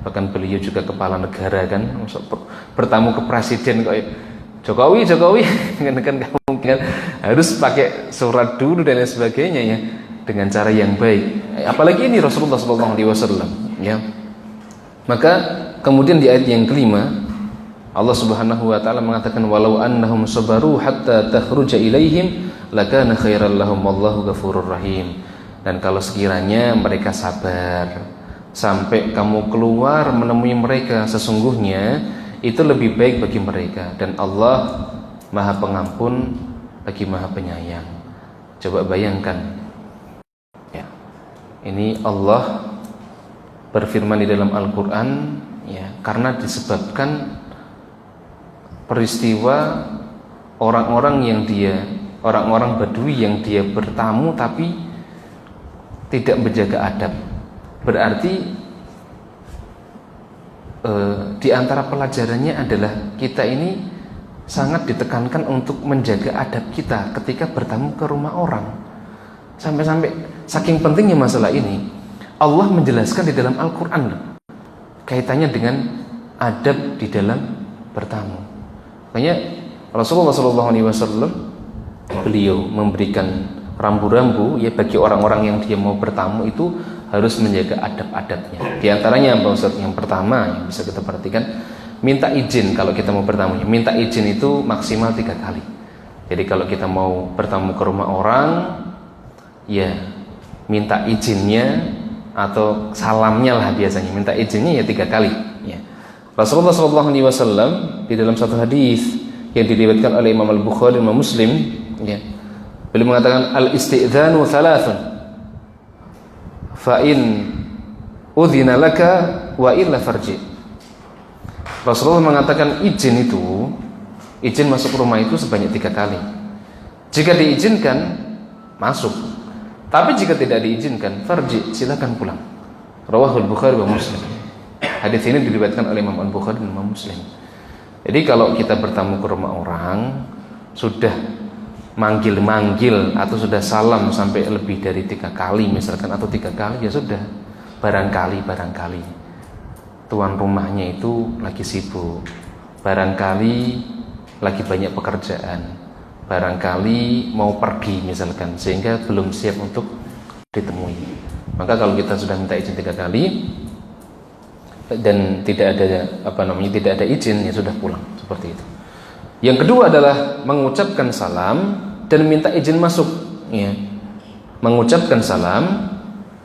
Bahkan beliau juga kepala negara kan, bertamu ke presiden kok Jokowi kan kamu kan harus pakai surat dulu dan lain sebagainya, ya, dengan cara yang baik. Apalagi ini Rasulullah Sallallahu Alaihi Wasallam, ya. Maka kemudian di ayat yang kelima Allah Subhanahu wa taala mengatakan walau annahum sabaru hatta takhruja ilaihim lakana khairal lahum wallahu ghafurur rahim. Dan kalau sekiranya mereka sabar sampai kamu keluar menemui mereka, sesungguhnya itu lebih baik bagi mereka, dan Allah Maha Pengampun lagi Maha Penyayang. Coba bayangkan, ya. Ini Allah berfirman di dalam Al-Qur'an, ya, karena disebabkan peristiwa orang-orang Badui yang dia bertamu tapi tidak menjaga adab. Berarti di antara pelajarannya adalah kita ini sangat ditekankan untuk menjaga adab kita ketika bertamu ke rumah orang. Sampai-sampai saking pentingnya masalah ini, Allah menjelaskan di dalam Al-Quran kaitannya dengan adab di dalam bertamu. Makanya Rasulullah SAW beliau memberikan rambu-rambu, ya, bagi orang-orang yang dia mau bertamu itu harus menjaga adab-adabnya. Di antaranya Pak Ustadz, yang pertama yang bisa kita perhatikan, minta izin kalau kita mau bertamu. Minta izin itu maksimal 3 kali. Jadi kalau kita mau bertamu ke rumah orang, ya minta izinnya atau salamnya lah, biasanya minta izinnya ya 3 kali, ya. Rasulullah SAW di dalam satu hadis yang diriwayatkan oleh Imam Al-Bukhari dan Imam Muslim, ya, beliau mengatakan al-isti'dzanu thalathun fa in udhina laka wa illa farji. Rasulullah mengatakan izin masuk rumah itu sebanyak 3 kali. Jika diizinkan, masuk. Tapi jika tidak diizinkan, farji, silakan pulang. Rawahul Bukhari wa Muslim. Hadis ini diriwayatkan oleh Imam Al-Bukhari dan Imam Muslim. Jadi kalau kita bertamu ke rumah orang, sudah manggil-manggil atau sudah salam sampai lebih dari 3 kali misalkan, atau 3 kali, ya sudah, barangkali tuan rumahnya itu lagi sibuk, barangkali lagi banyak pekerjaan, barangkali mau pergi misalkan, sehingga belum siap untuk ditemui. Maka kalau kita sudah minta izin 3 kali dan tidak ada izin, ya sudah, pulang, seperti itu. Yang kedua adalah mengucapkan salam dan minta izin masuk, ya. Mengucapkan salam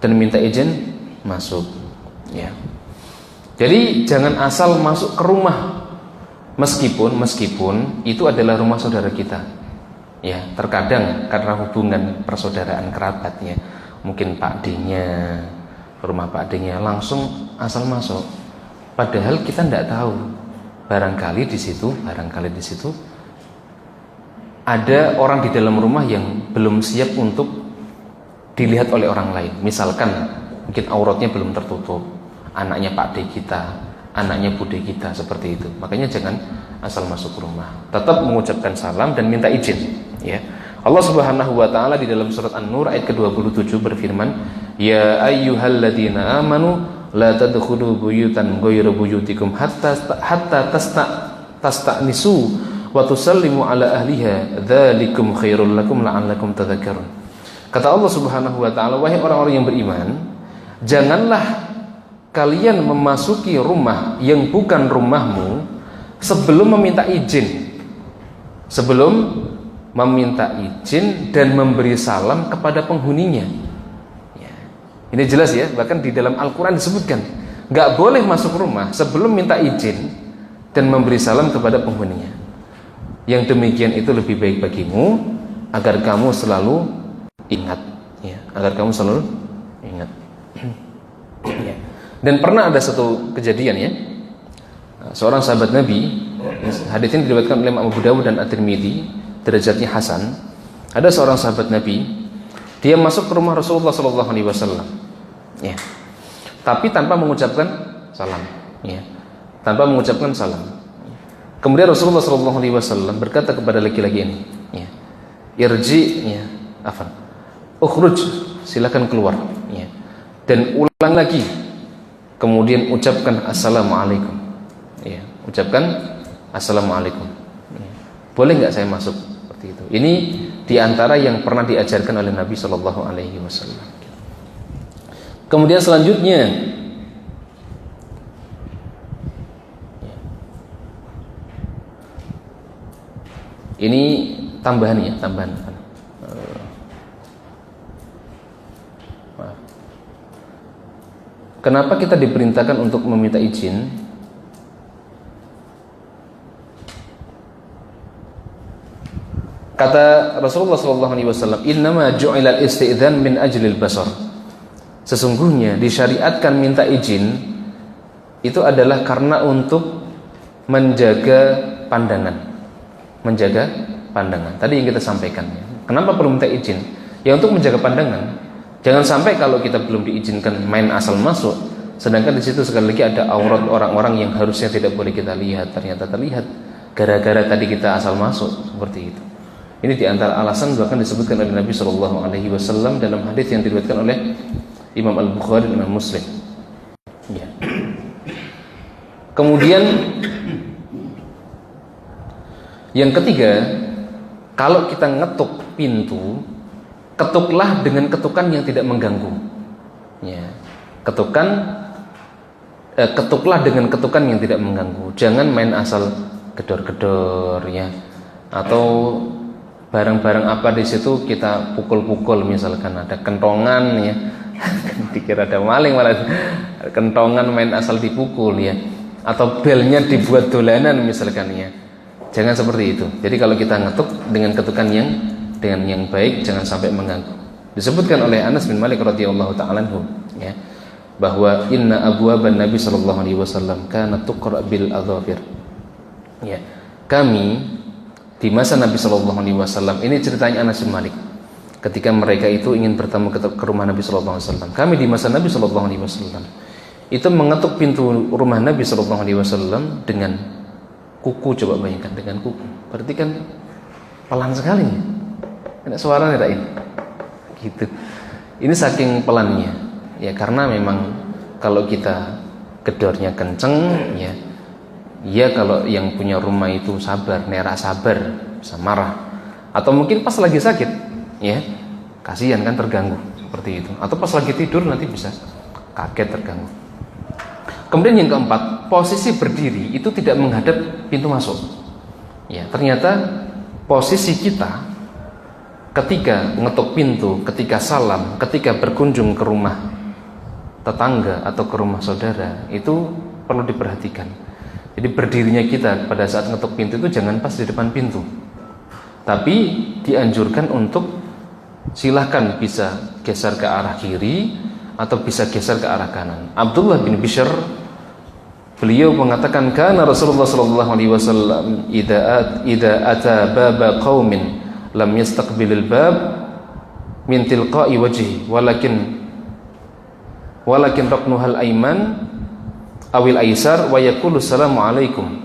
dan minta izin masuk, ya. Jadi jangan asal masuk ke rumah meskipun itu adalah rumah saudara kita, ya. Terkadang karena hubungan persaudaraan kerabatnya, mungkin Pak D-nya, rumah Pak D-nya, langsung asal masuk, padahal kita tidak tahu, barangkali di situ ada orang di dalam rumah yang belum siap untuk dilihat oleh orang lain. Misalkan mungkin auratnya belum tertutup, anaknya Pak D kita, anaknya Bude kita, seperti itu. Makanya jangan asal masuk rumah, tetap mengucapkan salam dan minta izin, ya. Allah Subhanahu wa taala di dalam surat An-Nur ayat ke-27 berfirman, ya ayyuhalladzina amanu la tadkhulu buyutan ghayra buyutikum hatta tasta'nisu wa tusallimu ala ahliha dzalikum khairul lakum la'allakum tadhakkarun. Kata Allah Subhanahu wa taala, wahai orang-orang yang beriman, janganlah kalian memasuki rumah yang bukan rumahmu sebelum meminta izin. Sebelum meminta izin dan memberi salam kepada penghuninya. Ya. Ini jelas ya, bahkan di dalam Al-Quran disebutkan nggak boleh masuk rumah sebelum minta izin dan memberi salam kepada penghuninya. Yang demikian itu lebih baik bagimu agar kamu selalu ingat, ya, agar kamu selalu ingat. Ya. Dan pernah ada satu kejadian ya, seorang sahabat Nabi, hadits ini diriwayatkan oleh Imam Abu Dawud dan At-Tirmidzi, derajatnya hasan. Ada seorang sahabat Nabi, dia masuk ke rumah Rasulullah SAW, ya, tapi tanpa mengucapkan salam, ya, tanpa mengucapkan salam. Kemudian Rasulullah SAW berkata kepada laki-laki ini, ya, irji, ya, ukhruj, silakan keluar, ya, dan ulang lagi. Kemudian ucapkan assalamualaikum, ya, ucapkan assalamualaikum. Ya. Boleh nggak saya masuk seperti itu? Ini diantara yang pernah diajarkan oleh Nabi Shallallahu Alaihi Wasallam. Kemudian selanjutnya, ini tambahan ya, tambahan. Kenapa kita diperintahkan untuk meminta izin? Kata Rasulullah SAW, innama ju'ilal isti'dzan min ajlil basar. Sesungguhnya disyariatkan minta izin itu adalah karena untuk menjaga pandangan. Menjaga pandangan. Tadi yang kita sampaikan. Kenapa perlu minta izin? Ya untuk menjaga pandangan. Jangan sampai kalau kita belum diizinkan main asal masuk, sedangkan di situ sekali lagi ada aurat orang-orang yang harusnya tidak boleh kita lihat, ternyata terlihat gara-gara tadi kita asal masuk, seperti itu. Ini diantara alasan bahkan disebutkan oleh Nabi Shallallahu Alaihi Wasallam dalam hadits yang diriwayatkan oleh Imam Al-Bukhari dan Imam Muslim. Ya. Kemudian yang ketiga, kalau kita ngetuk pintu, ketuklah dengan ketukan yang tidak mengganggu. Ya. Ketuklah dengan ketukan yang tidak mengganggu. Jangan main asal gedor-gedor ya. Atau barang-barang apa di situ kita pukul-pukul, misalkan ada kentongan ya. Dikira ada maling malah kentongan main asal dipukul ya. Atau belnya dibuat dolanan misalkan ya. Jangan seperti itu. Jadi kalau kita ngetuk dengan ketukan yang baik, jangan sampai mengganggu. Disebutkan oleh Anas bin Malik radhiyallahu ta'ala anhu, ya, bahwa inna abwaban Nabi sallallahu alaihi wasallam kana tuqra bil adhafir. Ya, kami di masa Nabi sallallahu alaihi wasallam, ini ceritanya Anas bin Malik. Ketika mereka itu ingin bertamu ke rumah Nabi sallallahu alaihi wasallam, kami di masa Nabi sallallahu alaihi wasallam itu mengetuk pintu rumah Nabi sallallahu alaihi wasallam dengan kuku. Coba bayangkan, dengan kuku. Berarti kan pelan sekali. Enak suaranya tak ini, gitu. Ini saking pelannya, ya karena memang kalau kita gedornya kenceng, ya kalau yang punya rumah itu sabar, nera sabar, bisa marah, atau mungkin pas lagi sakit, ya kasihan kan terganggu seperti itu, atau pas lagi tidur nanti bisa kaget terganggu. Kemudian yang keempat, posisi berdiri itu tidak menghadap pintu masuk. Ya ternyata posisi kita ketika ngetuk pintu, ketika salam, ketika berkunjung ke rumah tetangga atau ke rumah saudara, itu perlu diperhatikan. Jadi berdirinya kita pada saat ngetuk pintu itu jangan pas di depan pintu, tapi dianjurkan untuk silahkan bisa geser ke arah kiri atau bisa geser ke arah kanan. Abdullah bin Bishr, beliau mengatakan, kana Rasulullah sallallahu alaihi wasallam idza ata baba qaumin lam yastaqbilil bab min tilqa'i wajhi walakin raqnuhal aiman awil aisar wa yaqulu assalamu alaikum.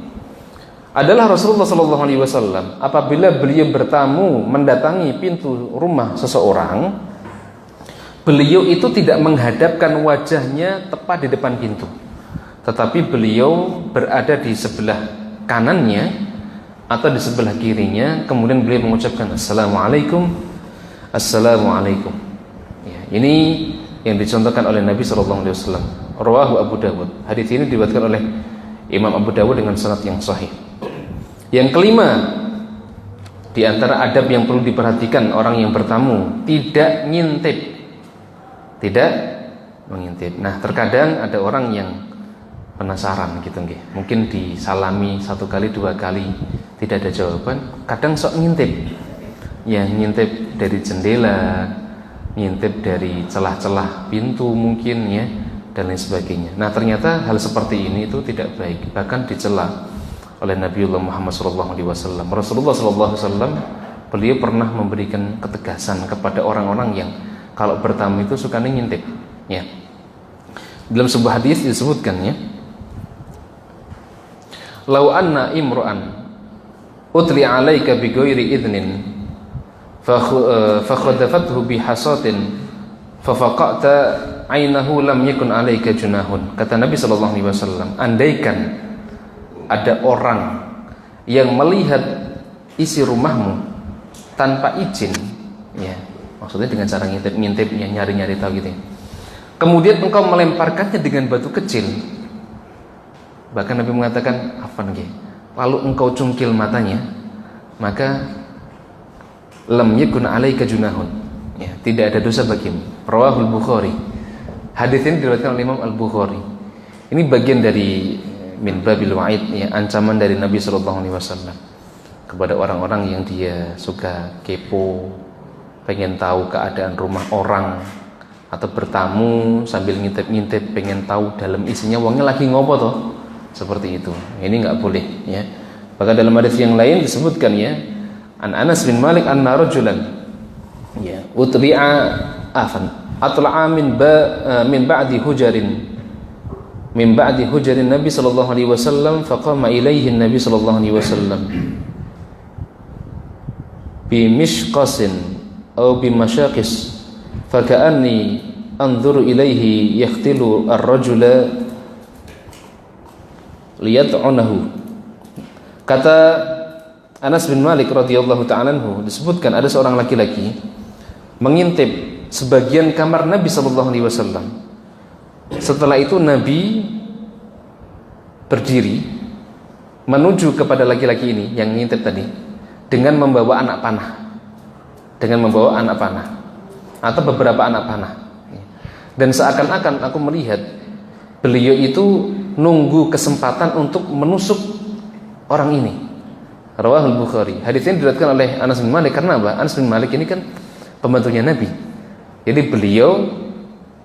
Adalah Rasulullah sallallahu alaihi wasallam apabila beliau bertamu mendatangi pintu rumah seseorang, beliau itu tidak menghadapkan wajahnya tepat di depan pintu, tetapi beliau berada di sebelah kanannya atau di sebelah kirinya, kemudian beliau mengucapkan Assalamualaikum, Assalamualaikum. Ya, ini yang dicontohkan oleh Nabi SAW. Rawahu Abu Dawud. Hadis ini diriwayatkan oleh Imam Abu Dawud dengan sanad yang sahih. Yang kelima, di antara adab yang perlu diperhatikan orang yang bertamu, tidak ngintip, tidak mengintip. Nah, terkadang ada orang yang penasaran gitu nggih. Mungkin disalami 1 kali 2 kali tidak ada jawaban, kadang sok ngintip. Ya, ngintip dari jendela, ngintip dari celah-celah pintu mungkin ya, dan lain sebagainya. Nah, ternyata hal seperti ini itu tidak baik, bahkan dicela oleh Nabiullah Muhammad SAW. Rasulullah SAW beliau pernah memberikan ketegasan kepada orang-orang yang kalau bertamu itu suka ngintip ya. Dalam sebuah hadis disebutkan ya, "Lau anna imru'an utli 'alaika bi ghairi idnin fa khadafathu bi hasatin fa faqata 'ainahu lam yakun 'alaika junahun." Kata Nabi sallallahu alaihi wasallam, andaikan ada orang yang melihat isi rumahmu tanpa izin ya, maksudnya dengan cara ngintip-ngintip ya, nyari-nyari tahu gitu ya. Kemudian engkau melemparkannya dengan batu kecil. Bahkan Nabi mengatakan, "Afan nggih." Lalu engkau cungkil matanya, maka lam yakun 'alaika junahun. Ya, tidak ada dosa bagimu. Rawahul Bukhari. Hadis ini diriwayatkan oleh Imam Al-Bukhari. Ini bagian dari min babil wa'id ya, ancaman dari Nabi sallallahu alaihi wasallam kepada orang-orang yang dia suka kepo, pengen tahu keadaan rumah orang atau bertamu sambil ngintip-ngintip pengen tahu dalam isinya wongnya lagi ngopo toh. Seperti itu. Ini enggak boleh ya. Maka dalam hadis yang lain disebutkan ya, An Anas bin Malik anna rajulan ya utbi'a afan atla'a min ba'di hujarin Nabi sallallahu alaihi wasallam faqama ilaihi Nabi sallallahu alaihi wasallam bi mishqasin aw bi mashaqis faka'anni anzuru ilaihi yaqtilu ar-rajula liyad'unahu. Kata Anas bin Malik radhiyallahu ta'ala anhu, disebutkan ada seorang laki-laki mengintip sebagian kamar Nabi sallallahu alaihi wasallam. Setelah itu Nabi berdiri menuju kepada laki-laki ini yang ngintip tadi dengan membawa anak panah atau beberapa anak panah. Dan seakan-akan aku melihat beliau itu nunggu kesempatan untuk menusuk orang ini. Rawahul Bukhari. Hadis ini diriwayatkan oleh Anas bin Malik. Karena apa? Anas bin Malik ini kan pembantunya Nabi. Jadi beliau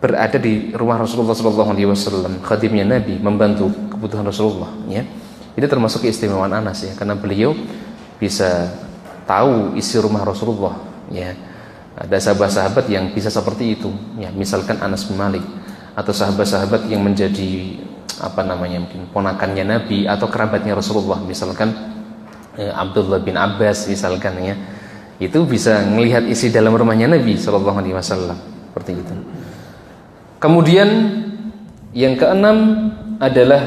berada di rumah Rasulullah SAW, khadimnya Nabi, membantu kebutuhan Rasulullah. Ya, itu termasuk keistimewaan Anas ya, karena beliau bisa tahu isi rumah Rasulullah. Ya, ada sahabat-sahabat yang bisa seperti itu. Ya, misalkan Anas bin Malik atau sahabat-sahabat yang menjadi mungkin ponakannya Nabi atau kerabatnya Rasulullah, misalkan Abdullah bin Abbas misalkan ya, itu bisa melihat isi dalam rumahnya Nabi Sallallahu Alaihi Wasallam seperti itu. Kemudian yang keenam adalah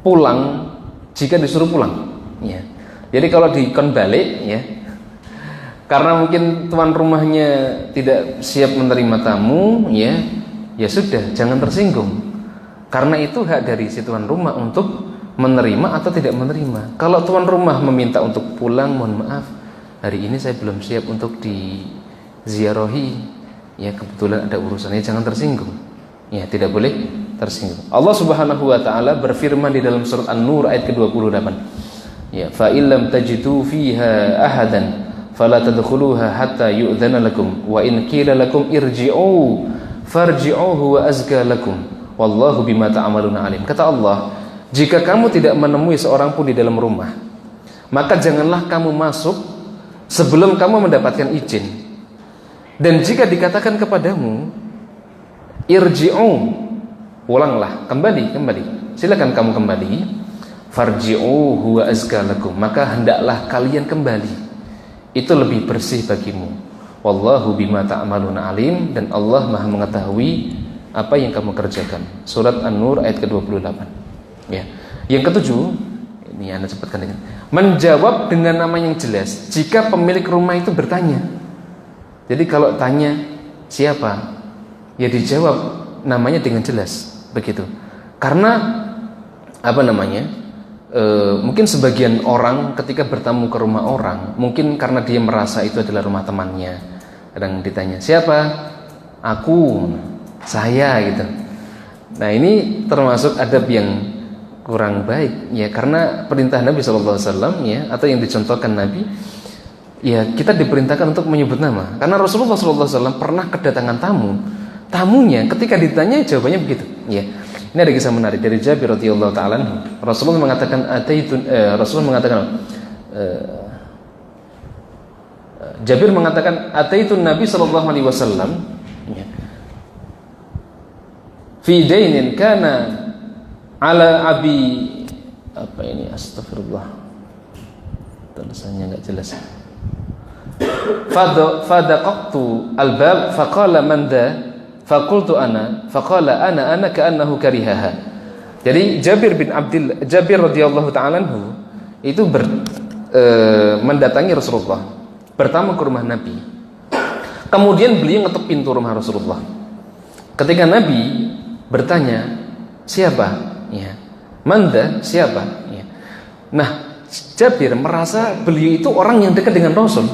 pulang jika disuruh pulang. Ya. Jadi kalau dikon balik ya, karena mungkin tuan rumahnya tidak siap menerima tamu ya, ya sudah jangan tersinggung. Karena itu hak dari si tuan rumah untuk menerima atau tidak menerima. Kalau tuan rumah meminta untuk pulang, mohon maaf, hari ini saya belum siap untuk diziarahi. Ya kebetulan ada urusannya, jangan tersinggung. Ya tidak boleh tersinggung. Allah Subhanahu wa taala berfirman di dalam surat An-Nur ayat ke-28. Ya, fa illam tajidu fiha ahadan fala tadkhuluha hatta yu'dzana lakum wa in qila lakum irji'u farji'u huwa azka lakum. Wallahu bima ta'maluna alim. Kata Allah, jika kamu tidak menemui seorang pun di dalam rumah, maka janganlah kamu masuk sebelum kamu mendapatkan izin. Dan jika dikatakan kepadamu irji'u, pulanglah, kembali, silakan kamu kembali, farji'u huwa azka lakum, maka hendaklah kalian kembali, itu lebih bersih bagimu. wallahu bima ta'maluna alim, dan Allah Maha mengetahui apa yang kamu kerjakan. Surat An-Nur ayat ke-28. Ya. Yang ketujuh, ini Anda cepatkan dengan menjawab dengan nama yang jelas jika pemilik rumah itu bertanya. Jadi kalau tanya siapa, ya dijawab namanya dengan jelas, begitu. Karena mungkin sebagian orang ketika bertamu ke rumah orang, mungkin karena dia merasa itu adalah rumah temannya, kadang ditanya siapa, aku, saya, gitu. Nah, ini termasuk adab yang kurang baik, ya, karena perintah Nabi SAW, ya, atau yang dicontohkan Nabi, ya, kita diperintahkan untuk menyebut nama. Karena Rasulullah SAW pernah kedatangan tamunya ketika ditanya jawabannya begitu, ya. Ini ada kisah menarik dari Jabir radhiyallahu ta'ala anhu. Rasulullah mengatakan Jabir mengatakan ataitun Nabi sallallahu alaihi wasallam fi dainin kana ala abi, apa ini, astagfirullah, tulisannya enggak jelas. Fadaqtu albab faqala man da faqultu ana faqala ana ka'annahu karihaha. Jadi Jabir radhiyallahu ta'ala anhu itu mendatangi Rasulullah, bertamu ke rumah Nabi. Kemudian beliau ngetuk pintu rumah Rasulullah. Ketika Nabi bertanya, siapa? Ya. Manda, siapa? Ya. Nah, Jabir merasa beliau itu orang yang dekat dengan Rasul.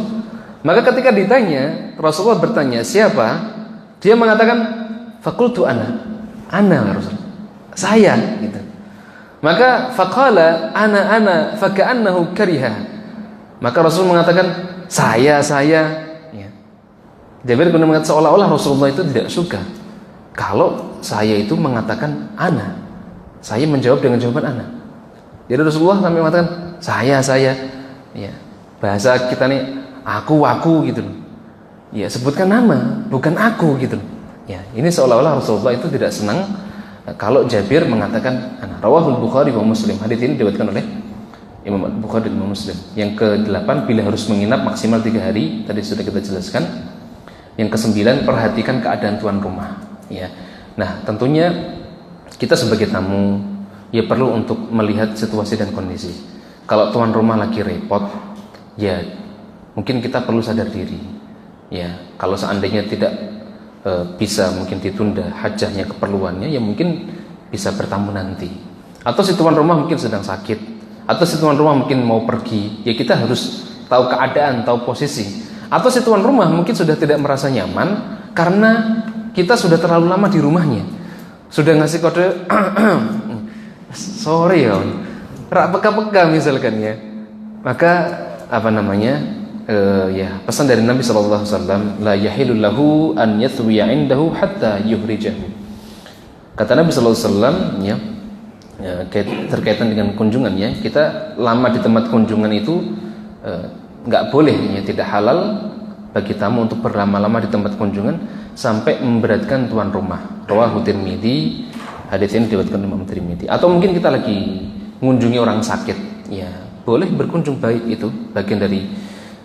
Maka ketika ditanya, Rasulullah bertanya, siapa? Dia mengatakan, faqultu ana Rasul, saya, gitu. Maka faqala ana faka'annahu kariha. Maka Rasul mengatakan, saya, ya. Jabir kemudian mengatakan seolah-olah Rasulullah itu tidak suka kalau saya itu mengatakan ana. Saya menjawab dengan jawaban ana. Jadi Rasulullah sampai mengatakan saya, ya. Bahasa kita nih aku gitu loh. Ya, sebutkan nama, bukan aku, gitu. Ya, ini seolah-olah Rasulullah itu tidak senang kalau Jabir mengatakan ana. Rawahul Bukhari wa Muslim. Hadits ini diriwayatkan oleh Imam Bukhari dan Imam Muslim. Yang ke-8, bila harus menginap maksimal 3 hari, tadi sudah kita jelaskan. Yang ke-9, perhatikan keadaan tuan rumah, ya. Nah, tentunya kita sebagai tamu ya perlu untuk melihat situasi dan kondisi. Kalau tuan rumah lagi repot, ya mungkin kita perlu sadar diri. Ya, kalau seandainya tidak bisa mungkin ditunda hajahnya, keperluannya, ya mungkin bisa bertamu nanti. Atau si tuan rumah mungkin sedang sakit, atau si tuan rumah mungkin mau pergi, ya kita harus tahu keadaan, tahu posisi. Atau si tuan rumah mungkin sudah tidak merasa nyaman karena kita sudah terlalu lama di rumahnya, sudah ngasih kode sorry ya, rak peka-peka misalkan, ya. Maka ya, pesan dari Nabi sallallahu alaihi wasallam, la yahillu lahu an yathwiya indahu hatta yuhrijahu. Kata Nabi sallallahu alaihi wasallam, ya, terkaitan dengan kunjungan, ya, kita lama di tempat kunjungan itu enggak boleh, ya, tidak halal bagi tamu untuk berlama-lama di tempat kunjungan sampai memberatkan tuan rumah. Rawahu Tirmidzi. Hadits ini diriwayatkan Imam Tirmidzi. Atau mungkin kita lagi mengunjungi orang sakit, ya, boleh berkunjung, baik, itu bagian dari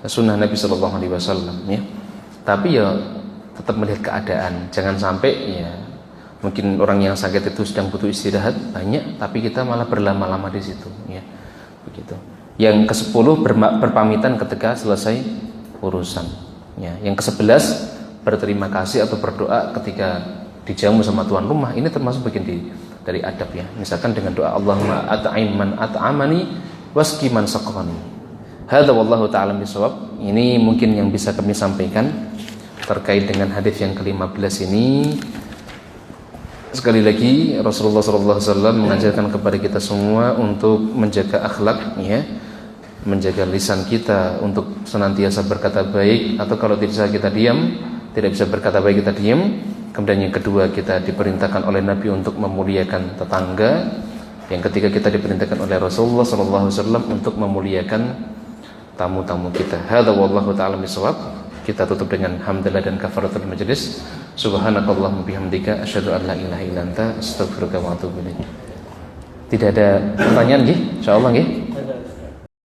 sunnah Nabi Sallallahu Alaihi Wasallam, ya. Tapi ya tetap melihat keadaan, jangan sampai, ya, mungkin orang yang sakit itu sedang butuh istirahat banyak, tapi kita malah berlama-lama di situ, ya, begitu. Yang ke-10, berpamitan ketika selesai urusan, ya. Yang ke-11, berterima kasih atau berdoa ketika dijamu sama tuan rumah. Ini termasuk bagian dari adab, ya. Misalkan dengan doa Allahumma at'im man at'amani wasqi man saqani. Hadza wallahu ta'ala bisawab. Ini mungkin yang bisa kami sampaikan terkait dengan hadis yang ke-15 ini. Sekali lagi Rasulullah SAW mengajarkan kepada kita semua untuk menjaga akhlak, ya, menjaga lisan kita untuk senantiasa berkata baik, atau kalau tidak bisa berkata baik kita diam. Kemudian yang kedua, kita diperintahkan oleh Nabi untuk memuliakan tetangga. Yang ketiga, kita diperintahkan oleh Rasulullah SAW untuk memuliakan tamu-tamu kita. Hadza wallahu ta'ala bisawab. Kita tutup dengan hamdalah dan kafaratul majlis. Subhanakallahumma bihamdika asyhadu an la ilaha illa anta astaghfiruka wa atubu ilaik. Tidak ada pertanyaan nggih? Insyaallah nggih.